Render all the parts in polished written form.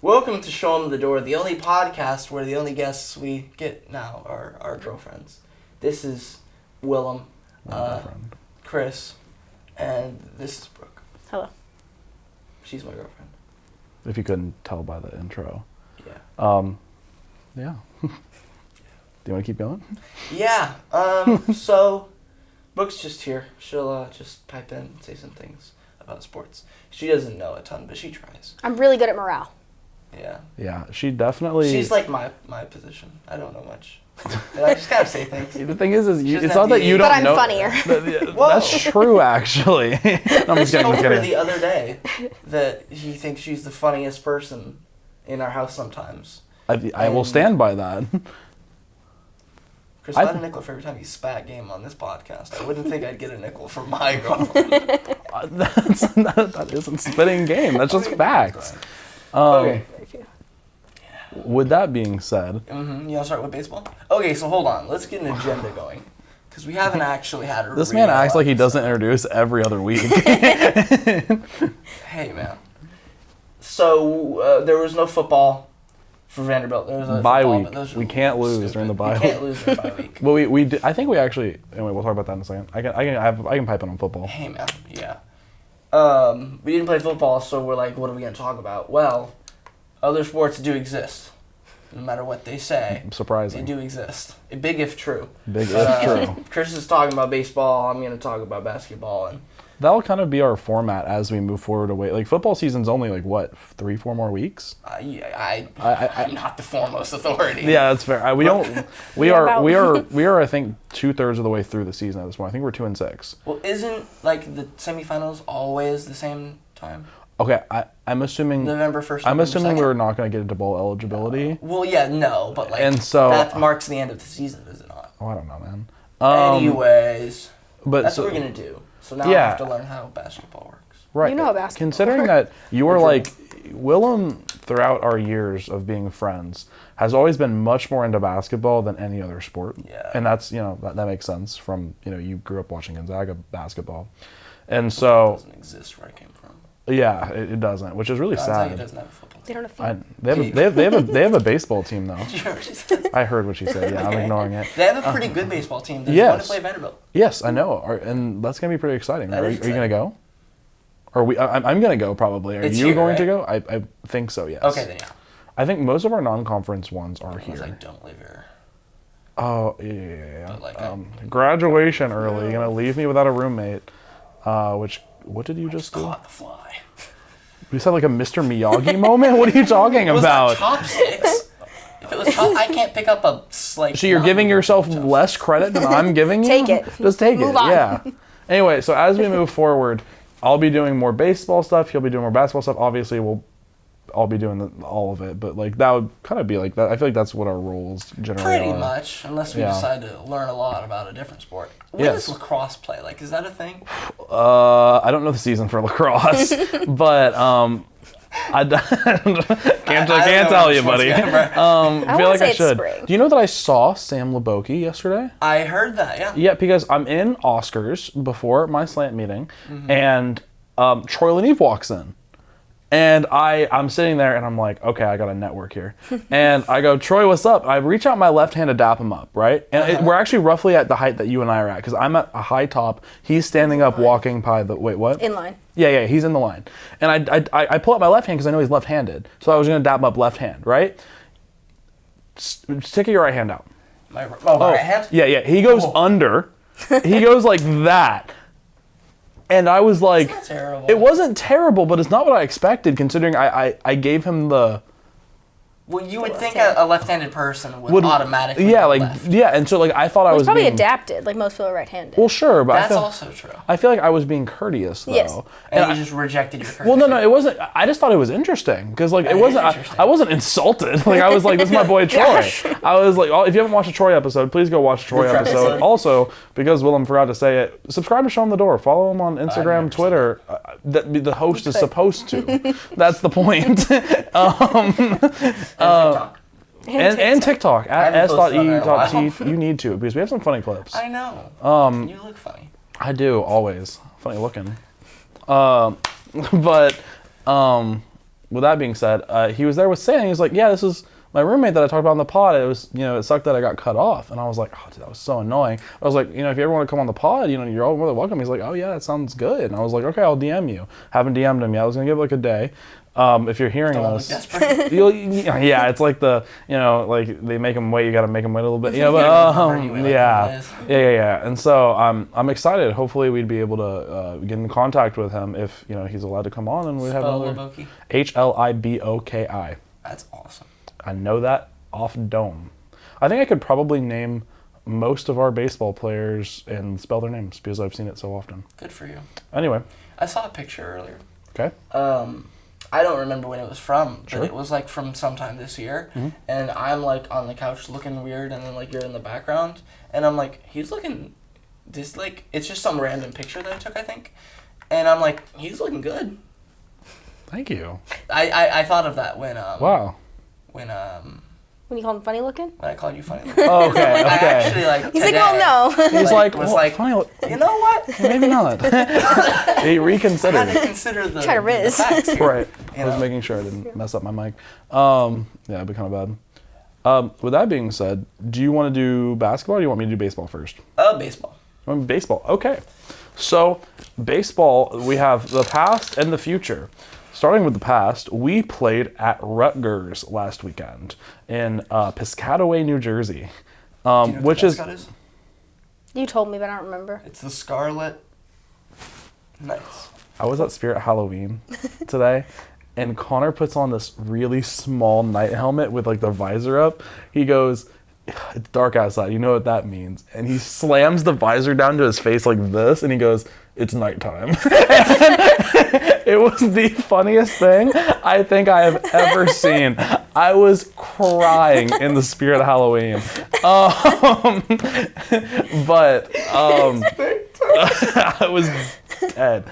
Welcome to Show Em The Dore, the only podcast where the only guests we get now are our girlfriends. This is Willem, Chris, and this is Brooke. Hello. She's my girlfriend. If you couldn't tell by the intro. Yeah. Yeah. Do you want to keep going? Yeah. So, Brooke's just here. She'll just pipe in and say some things about sports. She doesn't know a ton, but she tries. I'm really good at morale. Yeah. Yeah, she definitely... She's like my position. I don't know much. I just gotta say things. The thing is it's not that that you don't know... But I'm funnier. That's true, actually. I'm just I told her kidding. the other day that he thinks she's the funniest person in our house sometimes. I will stand by that. Chris, I had a nickel for every time you spat game on this podcast. I wouldn't think I'd get a nickel from my girlfriend. That isn't spitting game. That's just facts. Okay. With that being said... You want to start with baseball? Okay, so hold on. Let's get an agenda going. Because we haven't actually had a This man acts like he doesn't introduce every other week. Hey, man. So, there was no football for Vanderbilt. There was a bye football, week. We can't lose during the bye week. We can't lose during the bye week. Well, I think we actually... Anyway, we'll talk about that in a second. I can pipe in on football. Hey, man. Yeah. We didn't play football, so we're like, what are we going to talk about? Well, other sports do exist. No matter what they say. Surprising. They do exist. Big if true. Big if true. Chris is talking about baseball. I'm going to talk about basketball. And that'll kind of be our format as we move forward away. Like, football season's only, 3-4 more weeks? I'm not the foremost authority. Yeah, that's fair. We are, I think, 2/3 of the way through the season at this point. I think we're 2-6. Well, isn't, the semifinals always the same time? Okay, I'm assuming... November 1st, I'm assuming 2nd? we're not going to get into bowl eligibility. Well, yeah, no, but, and so, that marks the end of the season, does it not? Oh, I don't know, man. Anyways, but that's what we're going to do. So now I have to learn how basketball works. Right. You know how basketball Considering that you were Willem, throughout our years of being friends, has always been much more into basketball than any other sport. Yeah. And that's, that makes sense from, you grew up watching Gonzaga basketball. And so... It doesn't exist where I came from. Yeah, it doesn't, which is really sad. Gonzaga doesn't have a football team. They don't have they have a baseball team, though. Did you hear what she said? I heard what she said, yeah, Okay. I'm ignoring it. They have a pretty good baseball team. They're going to play Vanderbilt. Yes, I know, and that's going to be pretty exciting. Are you going to go? I'm going to go, probably. Are you going to go? I think so, yes. Okay, then yeah. I think most of our non-conference ones are here. I don't live here. Oh, yeah. But graduation early. You're going to leave me without a roommate, what did you just do? Caught the fly. You said a Mr. Miyagi moment? What are you talking about? Was that chopsticks? If it was I can't pick up a slate. So you're giving yourself less credit than I'm giving you? Take it. Just take Move it, on. yeah. Anyway, so as we move forward, I'll be doing more baseball stuff. He'll be doing more basketball stuff. Obviously, I'll be doing all of it, but that would kind of be that. I feel like that's what our roles generally are. Pretty much, unless we decide to learn a lot about a different sport. What does lacrosse play? Is that a thing? I don't know the season for lacrosse, but I can't tell you, buddy. I feel like I should. Do you know that I saw Sam Leboki yesterday? I heard that, yeah. Yeah, because I'm in Oscars before my slant meeting, and Troy Leneve walks in. And I'm sitting there, and I'm like, okay, I got a network here. And I go, Troy, what's up? I reach out my left hand to dap him up, right? And we're actually roughly at the height that you and I are at, because I'm at a high top. He's standing up, walking by the... Wait, what? In line. Yeah, he's in the line. And I pull up my left hand, because I know he's left-handed. So I was going to dap him up left hand, right? Stick your right hand out. My right hand? Yeah. He goes under. He goes like that. And I was like, it's not terrible. It wasn't terrible, but it's not what I expected, considering I gave him the... Well, you would think a left-handed person would automatically left. Yeah, and so I thought I was probably being... adapted, most people are right-handed. Well, sure, but that's also true. I feel like I was being courteous, though. Yes. And you just rejected your courtesy. Well, no, it wasn't. I just thought it was interesting, because it wasn't. I wasn't insulted. I was like, this is my boy Troy. I was like, if you haven't watched a Troy episode, please go watch a Troy episode. Also, because Willem forgot to say it, subscribe to Show Em The Dore. Follow him on Instagram, Twitter. The host is supposed to. That's the point. And TikTok at s.e.t. You need to, because we have some funny clips. I know. You look funny. I do, always. Funny looking. But with that being said, he was there with Sam. He was like, yeah, this is my roommate that I talked about in the pod. It was, it sucked that I got cut off. And I was like, oh, dude, that was so annoying. I was like, if you ever want to come on the pod, you're all more than welcome. He's like, oh yeah, that sounds good. And I was like, okay, I'll DM you. Haven't DM'd him yet. I was going to give it like a day. If you're hearing this, yeah, it's like like they make them wait. You got to make them wait a little bit. Yeah. And so I'm excited. Hopefully, we'd be able to get in contact with him if he's allowed to come on, and we have another Hliboki. That's awesome. I know that off dome. I think I could probably name most of our baseball players and spell their names because I've seen it so often. Good for you. Anyway, I saw a picture earlier. Okay. I don't remember when it was from, but Sure. it was like from sometime this year. Mm-hmm. And I'm like on the couch looking weird, and then like you're in the background, and I'm like, he's looking, it's just some random picture that I took, I think, and I'm like, he's looking good. Thank you. I thought of that when Wow. When you call him funny looking? When I called you funny looking. Oh, okay. I actually He's today, like, oh no. He's was like, funny. You know what? Maybe not. He reconsidered. I had to consider the, Try to riz. the facts here. Right. I was making sure I didn't mess up my mic. Yeah, it'd be kind of bad. With that being said, do you want to do basketball or do you want me to do baseball first? Baseball. Baseball. Okay. So, baseball, we have the past and the future. Starting with the past, we played at Rutgers last weekend in Piscataway, New Jersey, Do you know what which the is... mascot is? You told me, but I don't remember. It's the Scarlet Knights. I was at Spirit Halloween today, and Connor puts on this really small night helmet with like the visor up. He goes, "It's dark outside. You know what that means?" And he slams the visor down to his face like this, and he goes, "It's nighttime." It was the funniest thing I think I have ever seen. I was crying in the spirit of Halloween. But I was dead.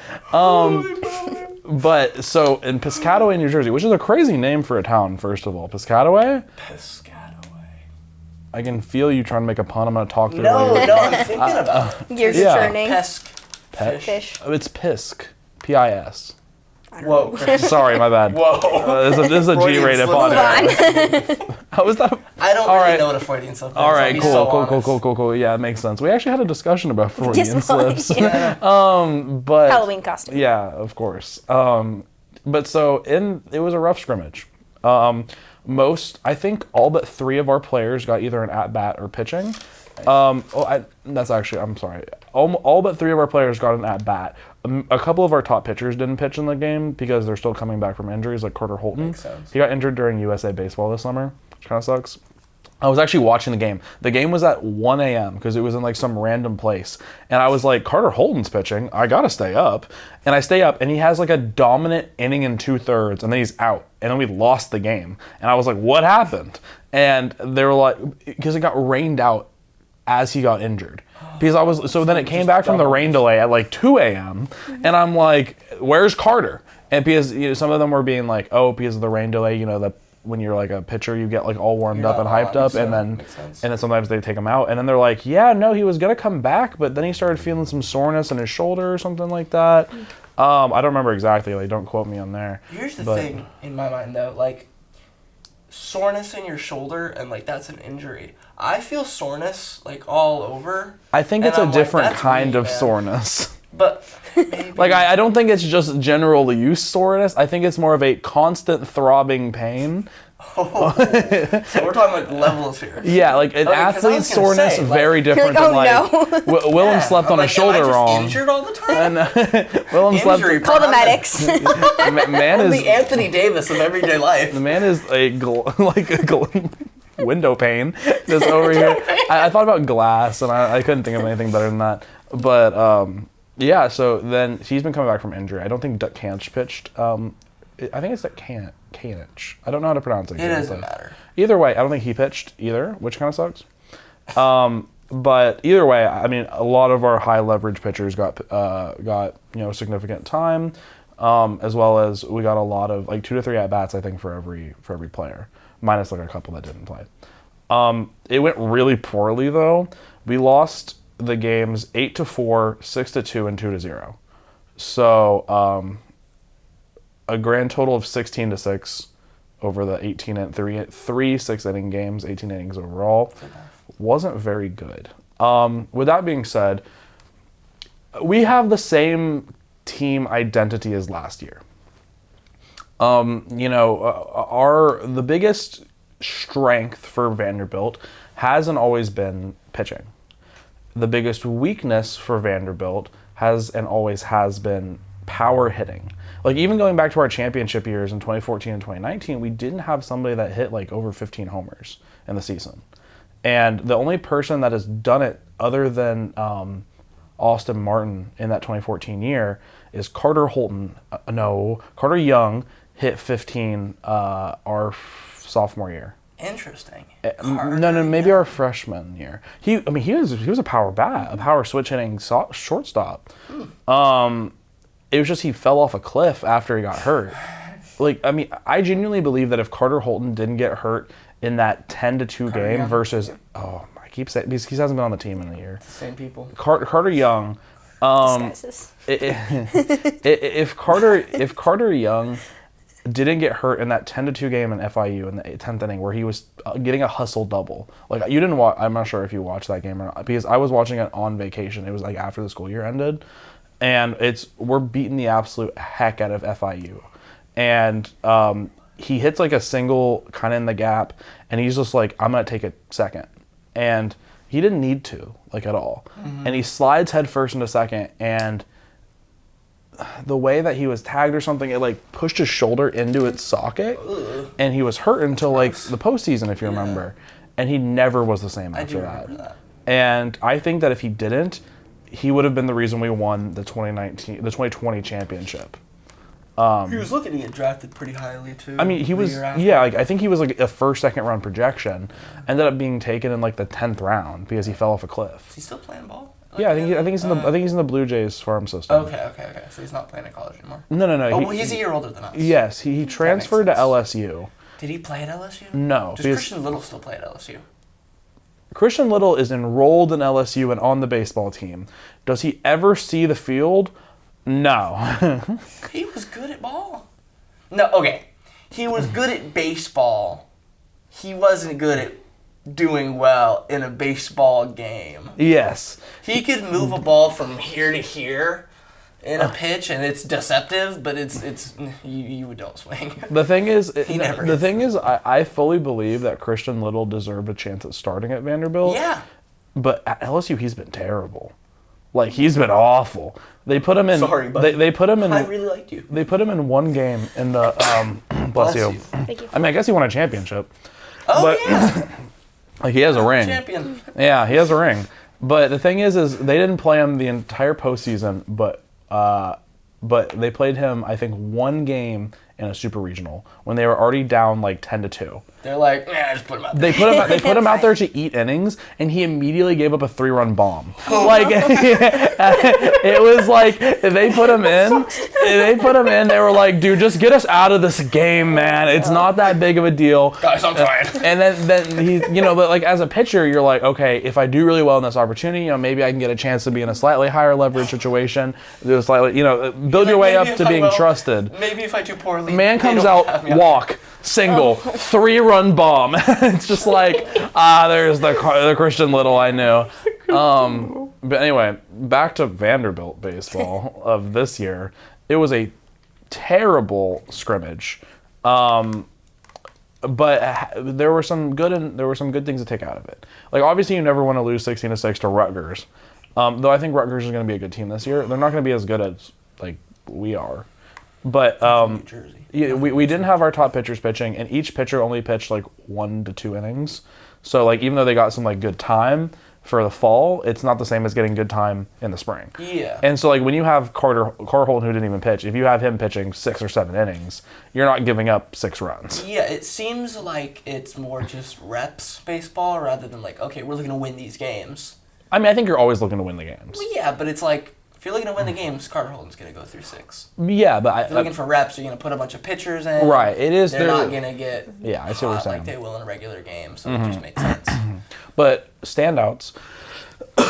But so in Piscataway, New Jersey, which is a crazy name for a town, first of all. Piscataway? Piscataway. I can feel you trying to make a pun. I'm going to talk through No, it. I'm thinking about it. Gears Yeah. turning. Fish. Oh, it's Pisk. P-I-S. Whoa, Chris. Sorry, my bad. Whoa. This is a Freudian G-rated slip. podcast. How was that? I don't All really right. know what a Freudian slip is. All right, I'll be so honest. cool. Yeah, it makes sense. We actually had a discussion about Freudian Yes, well, slips. yeah. But Halloween costume. yeah, of course. But so it was a rough scrimmage. I think all but 3 of our players got either an at-bat or pitching. I'm sorry. All but 3 of our players got an at-bat. A couple of our top pitchers didn't pitch in the game because they're still coming back from injuries, like Carter Holton. Makes sense. He got injured during USA Baseball this summer, which kind of sucks. I was actually watching the game. The game was at 1 a.m. because it was in like some random place. And I was like, Carter Holton's pitching. I got to stay up. And I stay up, and he has like a dominant inning and 2/3, and then he's out. And then we lost the game. And I was like, what happened? And they were like, because it got rained out as he got injured. Because then it came back from the rain delay at like 2 a.m. And I'm like, where's Carter? And because some of them were being like, oh, because of the rain delay, that when you're like a pitcher, you get like all warmed up and hyped up, and then sometimes they take him out, and then they're like, yeah, no, he was gonna come back, but then he started feeling some soreness in his shoulder or something like that. I don't remember exactly. Like, don't quote me on there. Here's the thing in my mind though, like soreness in your shoulder and like that's an injury. I feel soreness like all over. I think it's a different kind of soreness. But maybe. Like, I don't think it's just general use soreness. I think it's more of a constant throbbing pain. Oh, so we're talking like levels here. Yeah, like an athlete's soreness, very different than like Willem slept on his shoulder wrong. Injured all the time. And Willem slept. Call the medics. Man is the Anthony Davis of everyday life. The man is a window pane that's over here. I thought about glass, and I couldn't think of anything better than that. But yeah, so then he's been coming back from injury. I don't think Duck Canch pitched. I think it's Duck Canich. I don't know how to pronounce it. It doesn't matter. Either way, I don't think he pitched either, which kind of sucks. But either way, I mean, a lot of our high leverage pitchers got significant time, as well as we got a lot of like 2 to 3 at bats, I think, for every player, minus like a couple that didn't play. It went really poorly though. We lost the games 8-4, 6-2, and 2-0. So a grand total of 16-6 over the 18 and 3 6-inning games, 18 innings overall. Wasn't very good. With that being said, we have the same team identity as last year. The biggest strength for Vanderbilt has and always been pitching. The biggest weakness for Vanderbilt has and always has been power hitting. Like, even going back to our championship years in 2014 and 2019, we didn't have somebody that hit like over 15 homers in the season. And the only person that has done it other than Austin Martin in that 2014 year is Carter Young hit 15 our sophomore year. Interesting. Maybe our freshman year. He was a power switch hitting shortstop. It was just he fell off a cliff after he got hurt. I genuinely believe that if Carter Holton didn't get hurt in that 10-2 game Young. versus I keep saying, because he hasn't been on the team in a year. Same people. Carter Young. If Carter Young didn't get hurt in that 10-2 game in FIU in the 10th inning where he was getting a hustle double. Like, you didn't watch, I'm not sure if you watched that game or not, because I was watching it on vacation. It was like after the school year ended, and we're beating the absolute heck out of FIU. And he hits like a single kind of in the gap, and he's just like, I'm going to take a second. And he didn't need to, like, at all. Mm-hmm. And he slides head first into second, and the way that he was tagged or something, it like pushed his shoulder into its socket. Ugh. And he was hurt until like the postseason, if you remember. And he never was the same after that. And I think that if he didn't, he would have been the reason we won the 2020 championship. He was looking to get drafted pretty highly too. I mean, he was, I think he was like a first, second round projection. Ended up being taken in like the 10th round because he fell off a cliff. Is he still playing ball? Yeah, I think he's in the Blue Jays farm system. Okay. So he's not playing at college anymore. No. He's a year older than us. Yes, he transferred to LSU. Did he play at LSU? No. Does Christian Little still play at LSU? Christian Little is enrolled in LSU and on the baseball team. Does he ever see the field? No. He was good at ball. No, okay. He was good at baseball. He wasn't good at doing well in a baseball game. Yes. He could move a ball from here to here in a pitch, and it's deceptive, but it's you don't swing. The thing is, I fully believe that Christian Little deserved a chance at starting at Vanderbilt. Yeah. But at LSU, he's been terrible. Like, he's been awful. They put him in. Sorry, buddy. They put him in. I really liked you. They put him in one game in the. Bless you. Thank you. I mean, I guess he won a championship. Oh, but, yeah. Like, he has a ring. Champion. Yeah, he has a ring. But the thing is they didn't play him the entire postseason, but they played him, I think, one game in a super regional when they were already down like 10-2. They're like, just put him out there. They put him out there to eat innings, and he immediately gave up a 3-run bomb. Like, it was like they put him in. They were like, dude, just get us out of this game, man. It's not that big of a deal. Guys, I'm trying. And then he, but like as a pitcher, you're like, okay, if I do really well in this opportunity, maybe I can get a chance to be in a slightly higher leverage situation. Do slightly, build your way up to being trusted. Maybe if I do poorly. Man comes out, walk. Single, 3-run bomb. It's just like, there's the Christian Little I knew. But anyway, back to Vanderbilt baseball of this year. It was a terrible scrimmage, but there were some good things to take out of it. Like, obviously, you never want to lose 16-6 to Rutgers. Though I think Rutgers is going to be a good team this year. They're not going to be as good as like we are. But New Jersey. Yeah, we didn't have our top pitchers pitching, and each pitcher only pitched like 1 to 2 innings. So like, even though they got some like good time for the fall, it's not the same as getting good time in the spring. Yeah. And so like, when you have Carter Holton, who didn't even pitch, if you have him pitching 6 or 7 innings, you're not giving up 6 runs. Yeah, it seems like it's more just reps baseball rather than like, okay, we're looking to win these games. I mean, I think you're always looking to win the games. Well, yeah, but it's like, if you're looking to win the games, Carter Holton's going to go through 6. Yeah, but if you're looking for reps, you're going to put a bunch of pitchers in. Right, it is. They're not going to get I see what you're saying. like they will in a regular game, so it just makes sense. But standouts,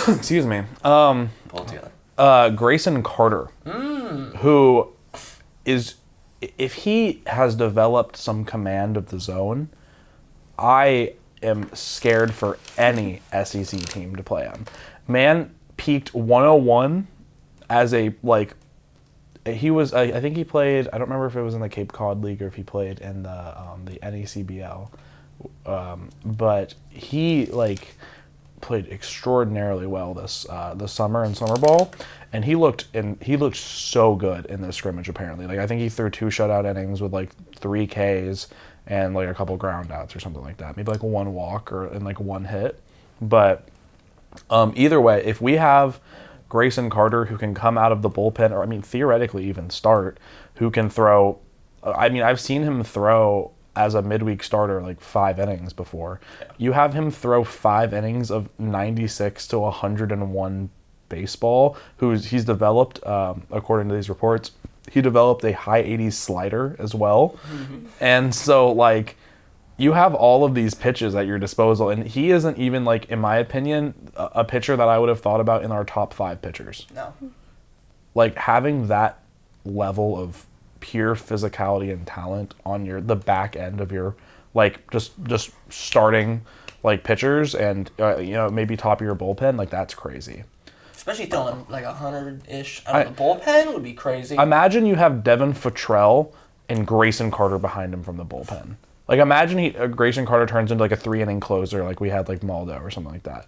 excuse me. Pull it together. Grayson Carter, who is if he has developed some command of the zone, I am scared for any SEC team to play him. Man peaked 101 as a, like, he was, I think he played, I don't remember if it was in the Cape Cod League or if he played in the NECBL. But he, like, played extraordinarily well this summer in summer ball, and he looked so good in this scrimmage. Apparently, like, I think he threw 2 shutout innings with like 3 Ks and like a couple ground outs or something like that, maybe like 1 walk and like 1 hit. But either way, if we have Grayson Carter who can come out of the bullpen, or I mean theoretically even start, who can throw, I mean, I've seen him throw as a midweek starter like 5 innings before. Yeah. You have him throw 5 innings of 96 to 101 baseball. He's developed, according to these reports, he developed a high 80s slider as well. Mm-hmm. And so, like, you have all of these pitches at your disposal, and he isn't even, like, in my opinion, a pitcher that I would have thought about in our top 5 pitchers. No. Like, having that level of pure physicality and talent on the back end of your, like, just starting, like, pitchers and, maybe top of your bullpen, like, that's crazy. Especially throwing like 100-ish out of the bullpen would be crazy. Imagine you have Devin Futrell and Grayson Carter behind him from the bullpen. Like, imagine Grayson Carter turns into like a 3-inning closer like we had like Maldo or something like that.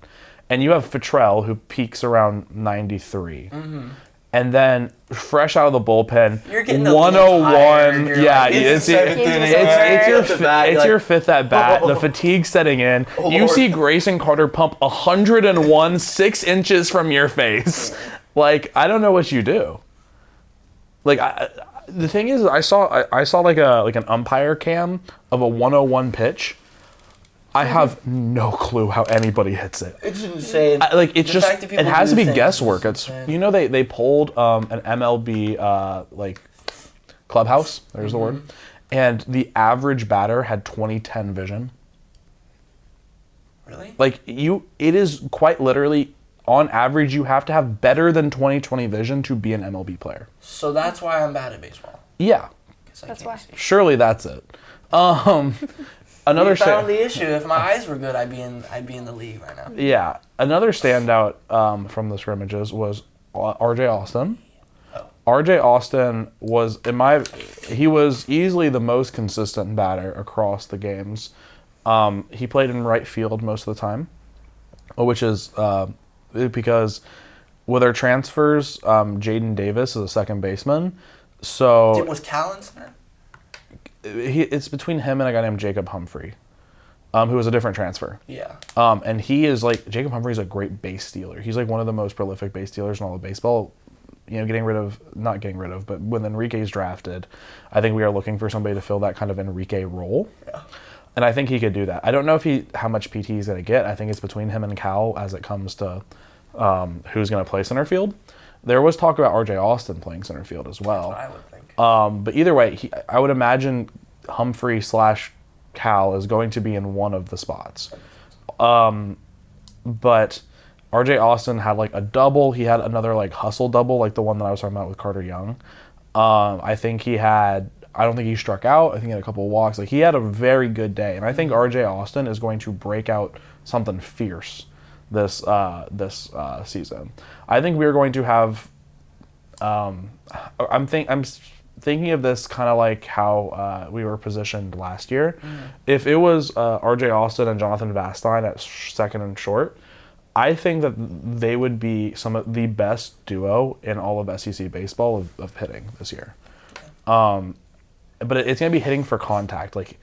And you have Futrell who peaks around 93. Mm-hmm. And then fresh out of the bullpen, you're getting 101. Yeah, it's your 5th at bat. The fatigue setting in. You see Grayson Carter pump 101 6 inches from your face. Like, I don't know what you do. Like, the thing is, I saw like an umpire cam of a 101 pitch. I have no clue how anybody hits it. It's insane. It has to be guesswork. It's they pulled an MLB like clubhouse. There's the word, and the average batter had 20/10 vision. Really? Like, it is quite literally, on average, you have to have better than 20/20 vision to be an MLB player. So that's why I'm bad at baseball. Yeah. That's why. Surely that's it. We found the issue. If my eyes were good, I'd be in the league right now. Yeah. Another standout from the scrimmages was R.J. Austin. Oh. R.J. Austin was, he was easily the most consistent batter across the games. He played in right field most of the time, which is because with our transfers, Jaden Davis is a second baseman. So was Callan center? It's between him and a guy named Jacob Humphrey, who was a different transfer. Yeah. And he is like, Jacob Humphrey is a great base stealer. He's like one of the most prolific base stealers in all of baseball. Not getting rid of, but when Enrique's drafted, I think we are looking for somebody to fill that kind of Enrique role. Yeah. And I think he could do that. I don't know how much PT he's going to get. I think it's between him and Cal as it comes to who's going to play center field. There was talk about R.J. Austin playing center field as well. That's what I would think. But either way, I would imagine Humphrey/Cal is going to be in one of the spots. But R.J. Austin had like a double. He had another like hustle double, like the one that I was talking about with Carter Young. I don't think he struck out. I think he had a couple of walks. Like, he had a very good day. And I think R.J. Austin is going to break out something fierce this season. I think we are going to have. I'm thinking of this kind of like how we were positioned last year. Mm. If it was R.J. Austin and Jonathan Vastine at second and short, I think that they would be some of the best duo in all of SEC baseball of hitting this year. But it's going to be hitting for contact. Like,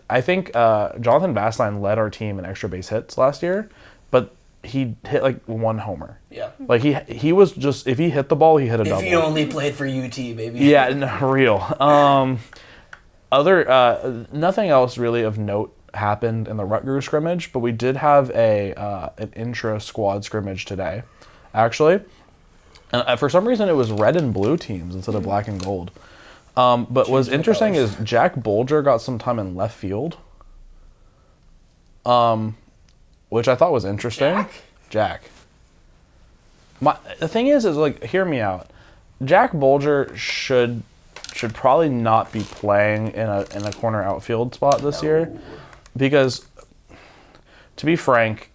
I think Jonathan Vastine led our team in extra base hits last year, but he hit like 1 homer. Yeah. Like, he was just, if he hit the ball, he hit a double. If he only played for UT, baby. Yeah, no, real. Nothing else really of note happened in the Rutgers scrimmage, but we did have an intra-squad scrimmage today, actually. And for some reason, it was red and blue teams instead of black and gold. But what's interesting is Jack Bolger got some time in left field, which I thought was interesting. Jack. The thing is like, hear me out. Jack Bolger should should probably not be playing in a corner outfield spot this year, because to be frank,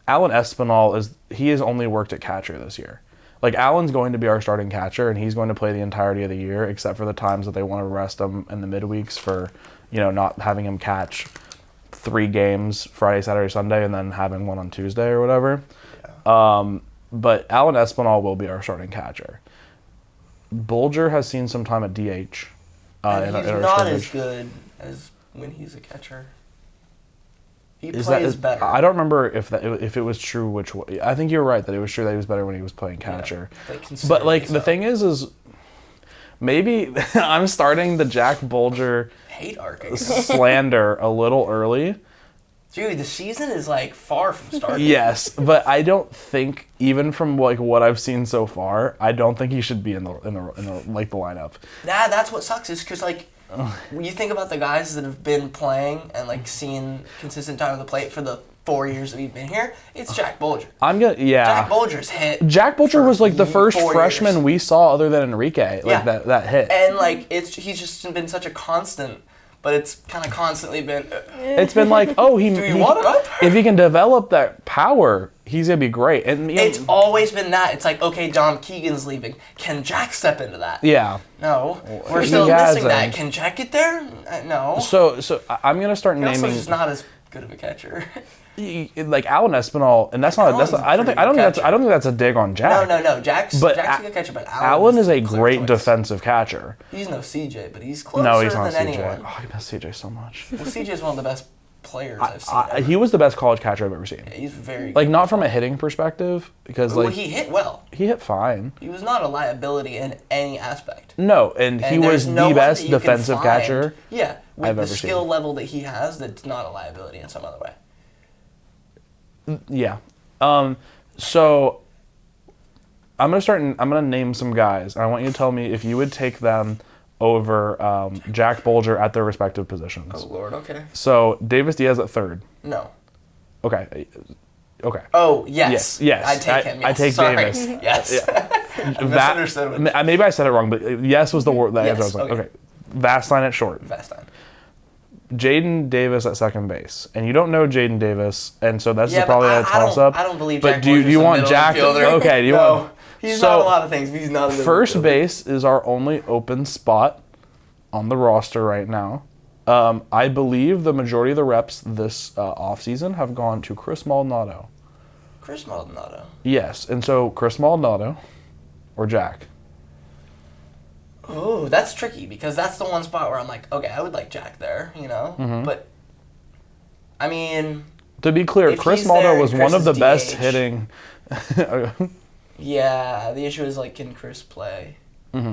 Alan Espinal has only worked at catcher this year. Like, Alan's going to be our starting catcher, and he's going to play the entirety of the year, except for the times that they want to rest him in the midweeks for, not having him catch 3 games Friday, Saturday, Sunday, and then having one on Tuesday or whatever. Yeah. But Alan Espinal will be our starting catcher. Bulger has seen some time at DH. And he's not as good as when he's a catcher. He plays better. I don't remember if it was true which way. I think you're right that it was true that he was better when he was playing catcher. Yeah, but the thing is maybe I'm starting the Jack Bulger hate arcing slander a little early. Dude, the season is far from starting. Yes, but I don't think, even from what I've seen so far, I don't think he should be in the lineup. That's what sucks, is because when you think about the guys that have been playing and seen consistent time on the plate for the 4 years that he's been here, it's Jack Bulger. Jack Bulger's hit. Jack Bulger was the first freshman we saw other than Enrique. That hit. And he's just been such a constant. But it's kind of constantly been. It's been do you want it up? If he can develop that power, he's gonna be great. And it's always been that. It's okay, John Keegan's leaving. Can Jack step into that? Yeah. No, we're still missing that. Can Jack get there? No. So I'm gonna start naming. Also, just not as good of a catcher. Alan Espinal, and that's not. I don't think that's a dig on Jack. No. Jack's a good catcher, but Alan is a great defensive catcher. He's no CJ, but he's closer no, he's not than CJ. anyone. Oh, I miss CJ so much. Well, CJ's one of the best players I've seen. He was the best college catcher I've ever seen. Yeah, he's very good. Not from a hitting perspective, because he hit well. He hit fine. He was not a liability in any aspect. No, and he was the best defensive catcher. Yeah, with I've the ever skill seen. level that he has, that's not a liability in some other way. Yeah. So I'm gonna name some guys, and I want you to tell me if you would take them over Jack Bulger at their respective positions. Oh Lord, okay. So Davis Diaz at third. No. Okay. Oh yes. Yes. I take him. Yes. I take Sorry. Davis. Yes. I misunderstood. Maybe I said it wrong, but yes was the word that yes, I was like. Okay. Vastine at short. Vastine. Jaden Davis at second base, and you don't know Jaden Davis, and so that's probably a toss-up. I don't believe Jack. But do you want Jack? Okay. Do you want? He's not a lot of things. But he's not. First base is our only open spot on the roster right now. I believe the majority of the reps this offseason have gone to Chris Maldonado. Chris Maldonado. Yes, and so Chris Maldonado or Jack. Oh, that's tricky, because that's the one spot where I'm okay, I would like Jack there, Mm-hmm. But, I mean... To be clear, Chris Maldonado was one of the best hitting... Yeah, the issue is, can Chris play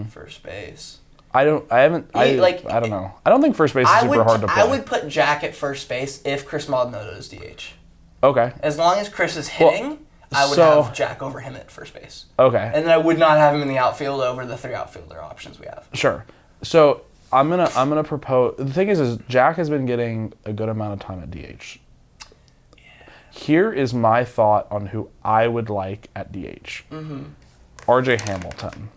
first base? I don't know. I don't think first base is super hard to play. I would put Jack at first base if Chris Maldonado is DH. Okay. As long as Chris is hitting... I would have Jack over him at first base. Okay. And then I would not have him in the outfield over the 3 outfielder options we have. Sure. So I'm gonna propose. The thing is Jack has been getting a good amount of time at DH. Yeah. Here is my thought on who I would like at DH. Mm-hmm. RJ Hamilton,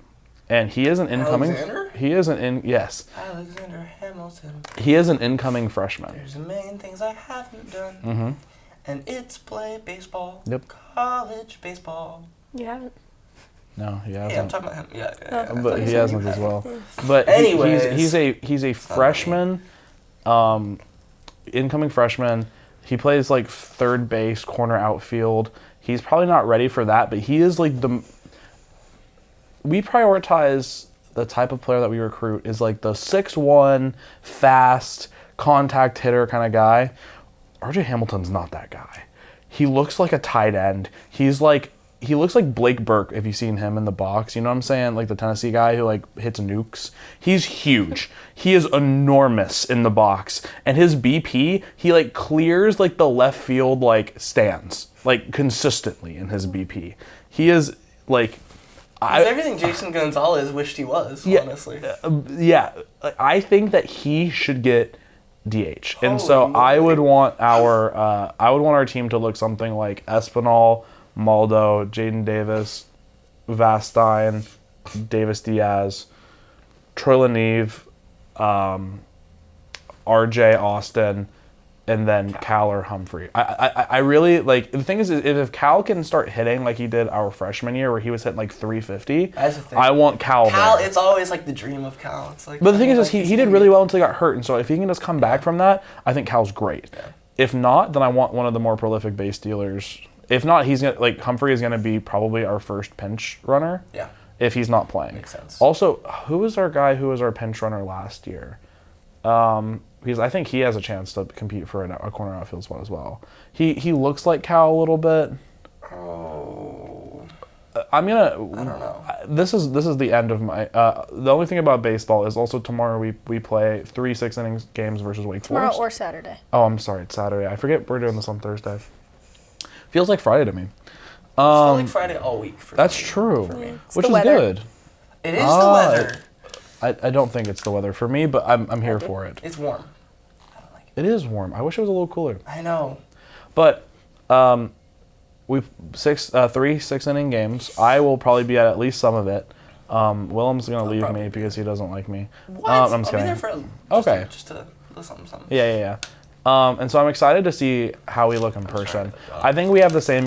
and he is an incoming. Alexander? He is an yes. Alexander Hamilton. He is an incoming freshman. There's a million things I haven't done. Mm-hmm. And it's play baseball. Yep. College baseball. You haven't? No, he hasn't. Yeah, I'm talking about him. Yeah. But he hasn't as well. But anyways, he's a freshman, incoming freshman. He plays third base, corner outfield. He's probably not ready for that, but he is we prioritize the type of player that we recruit is the 6'1", fast, contact hitter kind of guy. RJ Hamilton's not that guy. He looks like a tight end. He looks like Blake Burke if you've seen him in the box. You know what I'm saying? The Tennessee guy who hits nukes. He's huge. He is enormous in the box. And his BP, he clears the left field stands consistently in his BP. He is he's everything Jason Gonzalez wished he was, honestly. Yeah. I think that he should get DH. And so I would want our team to look something like Espinal, Maldo, Jaden Davis, Vastine, Davis Diaz, Troy Leneve, RJ Austin, and then Cal or Humphrey. I really like the thing is if Cal can start hitting like he did our freshman year where he was hitting like 350. That's the thing. I want Cal there. It's always like the dream of Cal. It's like, but the thing is he did really well until he got hurt, and so if he can just come back from that, I think Cal's great. Yeah. If not, then I want one of the more prolific base stealers. If not, he's gonna like Humphrey is gonna be probably our first pinch runner. Yeah. If he's not playing. Makes sense. Also, who was our guy who was our pinch runner last year? Because I think he has a chance to compete for a corner outfield spot as well. He looks like Cal a little bit. Oh. I don't know. This is the end of my. The only thing about baseball is also tomorrow we play 3 6-inning games versus Wake Tomorrow Forest. or Saturday. Oh, I'm sorry, it's Saturday. I forget we're doing this on Thursday. Feels like Friday to me. It's like Friday all week. That's true, which is weather. good. It is the weather. I don't think it's the weather for me, but I'm here for it. It's warm. I don't like it. It is warm. I wish it was a little cooler. I know. But we've 3 6-inning games. I will probably be at least some of it. Willem's gonna leave probably. me because he doesn't like me. What? I'm I'll kidding. be there for just to listen to something. Yeah. And so I'm excited to see how we look in person. I think we have the same.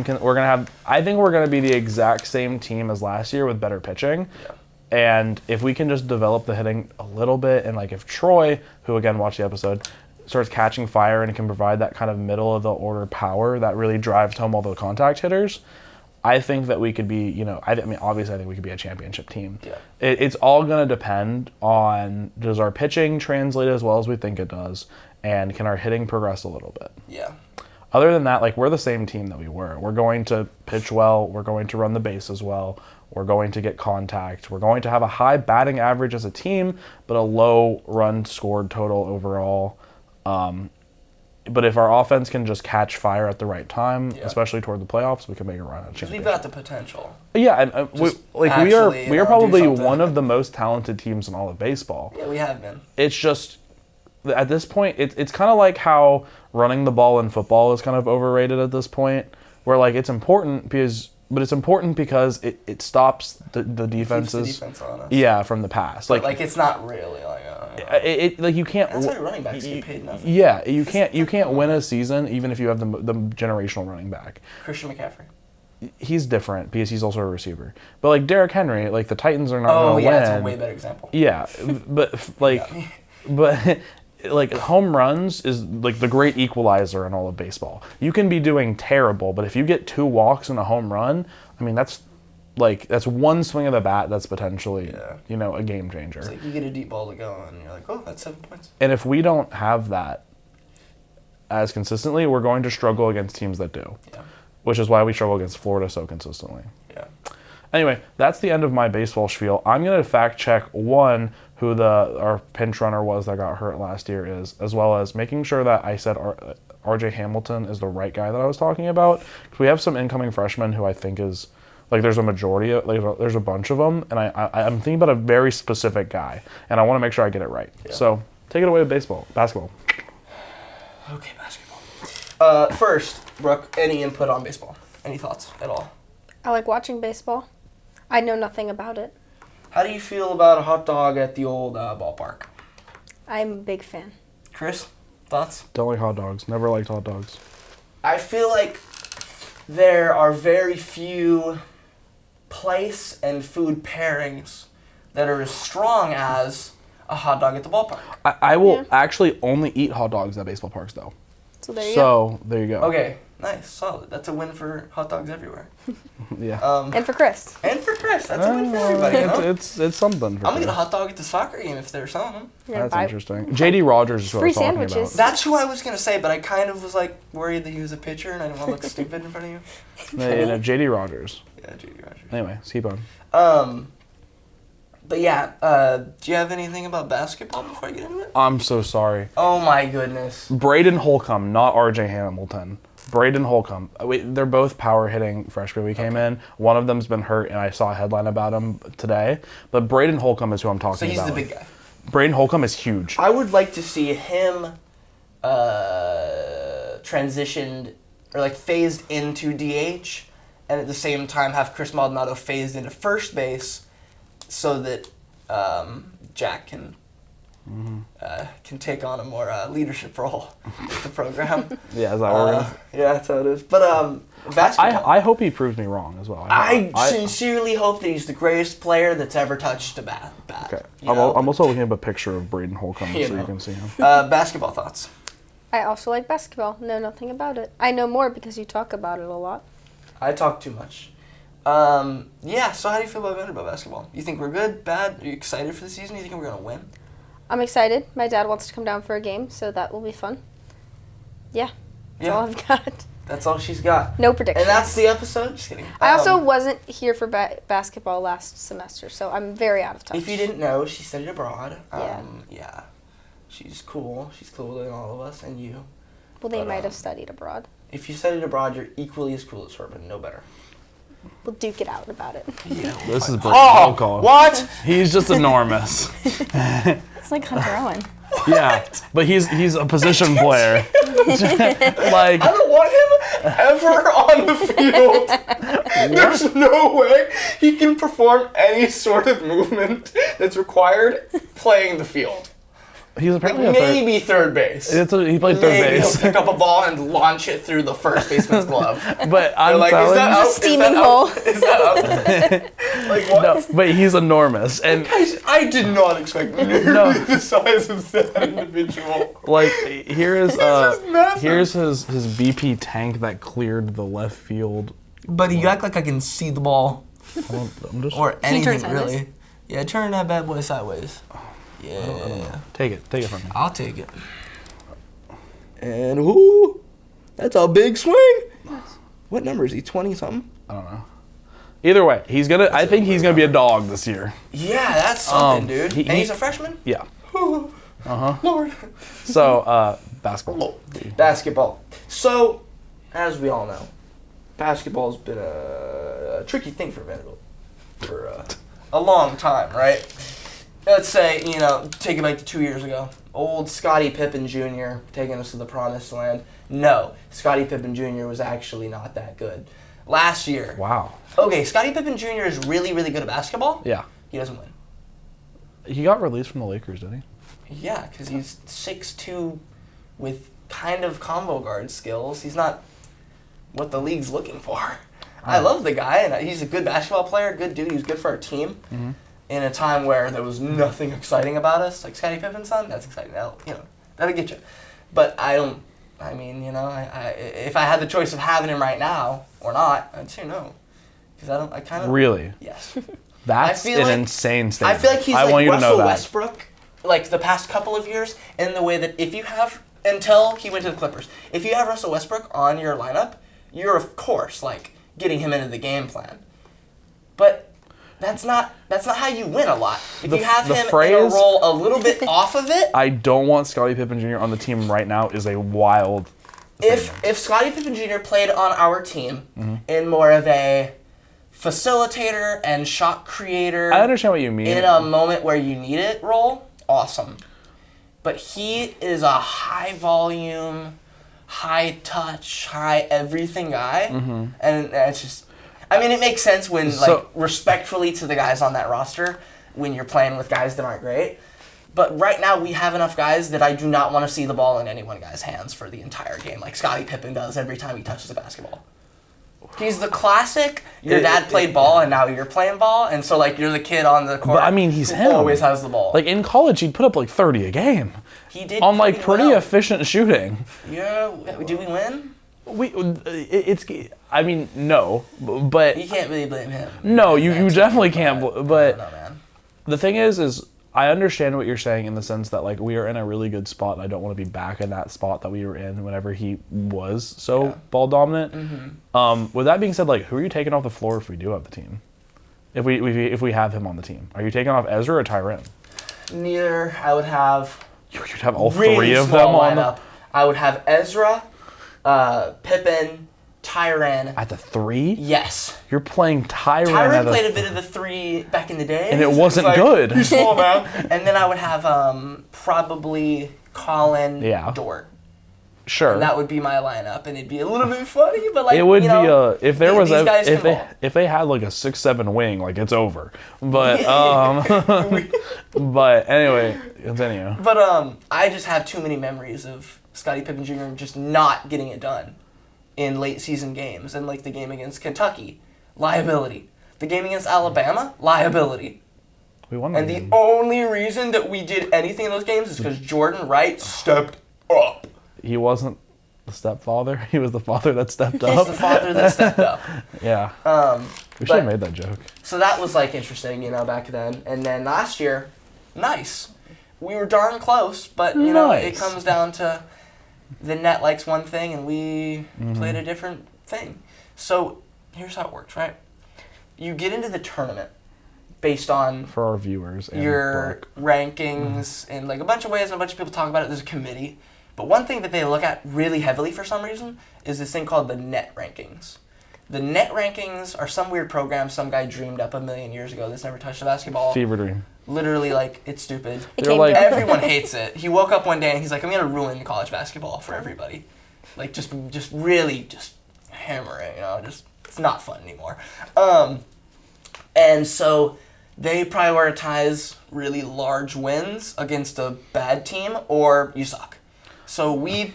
I think we're gonna be the exact same team as last year with better pitching. Yeah. And if we can just develop the hitting a little bit, and like if Troy, who again watched the episode, starts catching fire and can provide that kind of middle of the order power that really drives home all the contact hitters, I think that we could be, obviously I think we could be a championship team. Yeah. It's all going to depend on, does our pitching translate as well as we think it does, and can our hitting progress a little bit? Yeah. Other than that, like, we're the same team that we were. We're going to pitch well. We're going to run the bases well. We're going to get contact. We're going to have a high batting average as a team, but a low run scored total overall. But if our offense can just catch fire at the right time, especially toward the playoffs, we can make a run at Because championship. we've got the potential. Yeah, and we are probably one of the most talented teams in all of baseball. Yeah, we have been. It's just, at this point, it's kind of like how running the ball in football is kind of overrated at this point, where like it's important because it stops the defenses. Keeps the defense on us. Yeah, from the pass. Like it's not really like. Like you can't. That's why running backs get paid nothing. Yeah, you can't win a season even if you have the generational running back. Christian McCaffrey. He's different because he's also a receiver. But like Derrick Henry, like the Titans are not going to win. That's a way better example. Yeah, but like home runs is like the great equalizer in all of baseball. You can be doing terrible, but if you get 2 walks and a home run, I mean that's one swing of the bat that's potentially a game changer. It's like you get a deep ball to go and you're like, oh, that's 7 points. And if we don't have that as consistently, we're going to struggle against teams that do. Yeah. Which is why we struggle against Florida so consistently. Yeah. Anyway, that's the end of my baseball spiel. I'm going to fact check who our pinch runner was that got hurt last year is, as well as making sure that I said RJ Hamilton is the right guy that I was talking about. We have some incoming freshmen who I think is, like, there's a majority of, like, there's a bunch of them, and I'm thinking about a very specific guy, and I want to make sure I get it right. Yeah. So take it away with basketball. Okay, basketball. First, Brooke, any input on baseball? Any thoughts at all? I like watching baseball. I know nothing about it. How do you feel about a hot dog at the old ballpark? I'm a big fan. Chris, thoughts? Don't like hot dogs. Never liked hot dogs. I feel like there are very few place and food pairings that are as strong as a hot dog at the ballpark. I will actually only eat hot dogs at baseball parks, though. So there you go. There you go. Okay, nice, solid. That's a win for hot dogs everywhere. Yeah. And for Chris. That's a win for everybody. It's something. I'm gonna get a hot dog at the soccer game if they're selling them. That's interesting. JD Rogers is who I was talking about. That's who I was gonna say, but I kind of was like worried that he was a pitcher and I didn't want to look stupid in front of you. No, JD Rogers. Yeah, JD Rogers. Anyway, let's keep on. But yeah, do you have anything about basketball before I get into it? I'm so sorry. Oh my goodness. Braden Holcomb, not RJ Hamilton. Braden Holcomb. They're both power hitting freshmen. We came in. One of them's been hurt, and I saw a headline about him today. But Braden Holcomb is who I'm talking about. So he's the big guy. Braden Holcomb is huge. I would like to see him transitioned or like phased into DH, and at the same time have Chris Maldonado phased into first base, so that Jack can take on a more leadership role with the program. Yeah, is that what it is? Yeah, that's how it is. But basketball. I hope he proves me wrong as well. I sincerely hope that he's the greatest player that's ever touched a bat. Okay. I'm also looking at a picture of Braden Holcomb you can see him. Basketball thoughts. I also like basketball. Know nothing about it. I know more because you talk about it a lot. I talk too much. Yeah, so how do you feel about Vanderbilt basketball? You think we're good, bad? Are you excited for the season? You think we're going to win? I'm excited. My dad wants to come down for a game, so that will be fun. Yeah. That's all I've got. That's all she's got. No predictions. And that's the episode? Just kidding. I also wasn't here for basketball last semester, so I'm very out of touch. If you didn't know, she studied abroad. Yeah. She's cool. She's cooler than all of us and you. Well, they might have studied abroad. If you studied abroad, you're equally as cool as her, but no better. We'll duke it out about it. Yeah. This is Brooke. What? He's just enormous. It's like Hunter Owen. Yeah, but he's a position player. Like, I don't want him ever on the field. There's no way he can perform any sort of movement that's required playing the field. he's apparently maybe third base. He played third Maybe base. he'll pick up a ball and launch it through the first baseman's glove. But I'm like, telling is that you, out? Steaming hole. Is that out? Like what? no, but he's enormous, and Guys, I did not expect nearly the size of that individual. like here's massive. here's his BP tank that cleared the left field. Buddy, you act like I can see the ball I'm just or Can you turn anything sideways? really. Yeah, turn that bad boy sideways. Yeah, I don't know. Take it from me. I'll take it. And whoo, that's a big swing. What number is he? 20 something? I don't know. Either way, I think he's gonna be a dog this year. Yeah, that's something, dude. And he's a freshman? Yeah. Lord. So basketball. Basketball. So, as we all know, basketball's been a tricky thing for Vanderbilt for a long time, right? Let's say, take it back to 2 years ago. Old Scottie Pippen Jr. taking us to the promised land. No, Scottie Pippen Jr. was actually not that good. Last year. Wow. Okay, Scottie Pippen Jr. is really, really good at basketball. Yeah. He doesn't win. He got released from the Lakers, didn't he? Yeah, because he's 6'2", with kind of combo guard skills. He's not what the league's looking for. I love the guy, and he's a good basketball player, good dude. He was good for our team. Mm-hmm. In a time where there was nothing exciting about us, like Scottie Pippen's son, that's exciting. That'll get you. But if I had the choice of having him right now or not, I'd say no. Because I kind of... Really? Yes. That's an insane statement. I feel like he's I like want you to know Russell that. Westbrook, like the past couple of years, in the way that if you have, until he went to the Clippers, if you have Russell Westbrook on your lineup, you're of course getting him into the game plan. But that's not how you win a lot. If you have him in a role a little bit off of it. I don't want Scottie Pippen Jr. on the team right now is a wild statement. If Scottie Pippen Jr. played on our team in more of a facilitator and shot creator, I understand what you mean. In a moment where you need it role, awesome. But he is a high volume, high touch, high everything guy, and it's just. I mean, it makes sense when, respectfully to the guys on that roster, when you're playing with guys that aren't great. But right now, we have enough guys that I do not want to see the ball in any one guy's hands for the entire game, like Scottie Pippen does every time he touches a basketball. He's the classic, your dad played ball and now you're playing ball, and so you're the kid on the court. But I mean, he's who him. Always has the ball. Like in college, he'd put up 30 a game. He did on pretty well. efficient shooting. Yeah, did we win? No, but you can't really blame him. No, you definitely can't. But no, man. The thing is I understand what you're saying in the sense that we are in a really good spot. And I don't want to be back in that spot that we were in whenever he was so ball dominant. Mm-hmm. With that being said, who are you taking off the floor if we do have the team? If we have him on the team, are you taking off Ezra or Tyron? Neither. I would have. You'd have all really three of them on the. I would have Ezra, Pippen, Tyron. At the 3? Yes. You're playing Tyron. Tyron played a bit of the 3 back in the day. And it wasn't good. He's small, man. And then I would have probably Colin Dort. Sure. And that would be my lineup, and it'd be a little bit funny, but like it would you know, be if there was these guys if they had like a 6'7" wing, like it's over. But but anyway, continue. But I just have too many memories of Scottie Pippen Jr. just not getting it done in late season games, and like the game against Kentucky, liability. The game against Alabama, liability. We won And the only reason that we did anything in those games is because Jordan Wright stepped up. He wasn't the stepfather. He was the father that stepped up. He's the father that stepped up. Yeah. We should have made that joke. So that was like interesting, you know, back then. And then last year, nice. We were darn close, but you know, it comes down to the net likes one thing and we played a different thing. So here's how it works, right? You get into the tournament based on for our viewers and your rankings and like a bunch of ways, and a bunch of people talk about it. There's a committee. But one thing that they look at really heavily for some reason is this thing called the net rankings. The net rankings are some weird program some guy dreamed up 1,000,000 years ago that's never touched a basketball. Fever dream. Literally, like, it's stupid. They're like, everyone hates it. He woke up one day and he's like, I'm going to ruin college basketball for everybody. Like, just really hammer it, you know, it's not fun anymore. And so they prioritize really large wins against a bad team or you suck. So we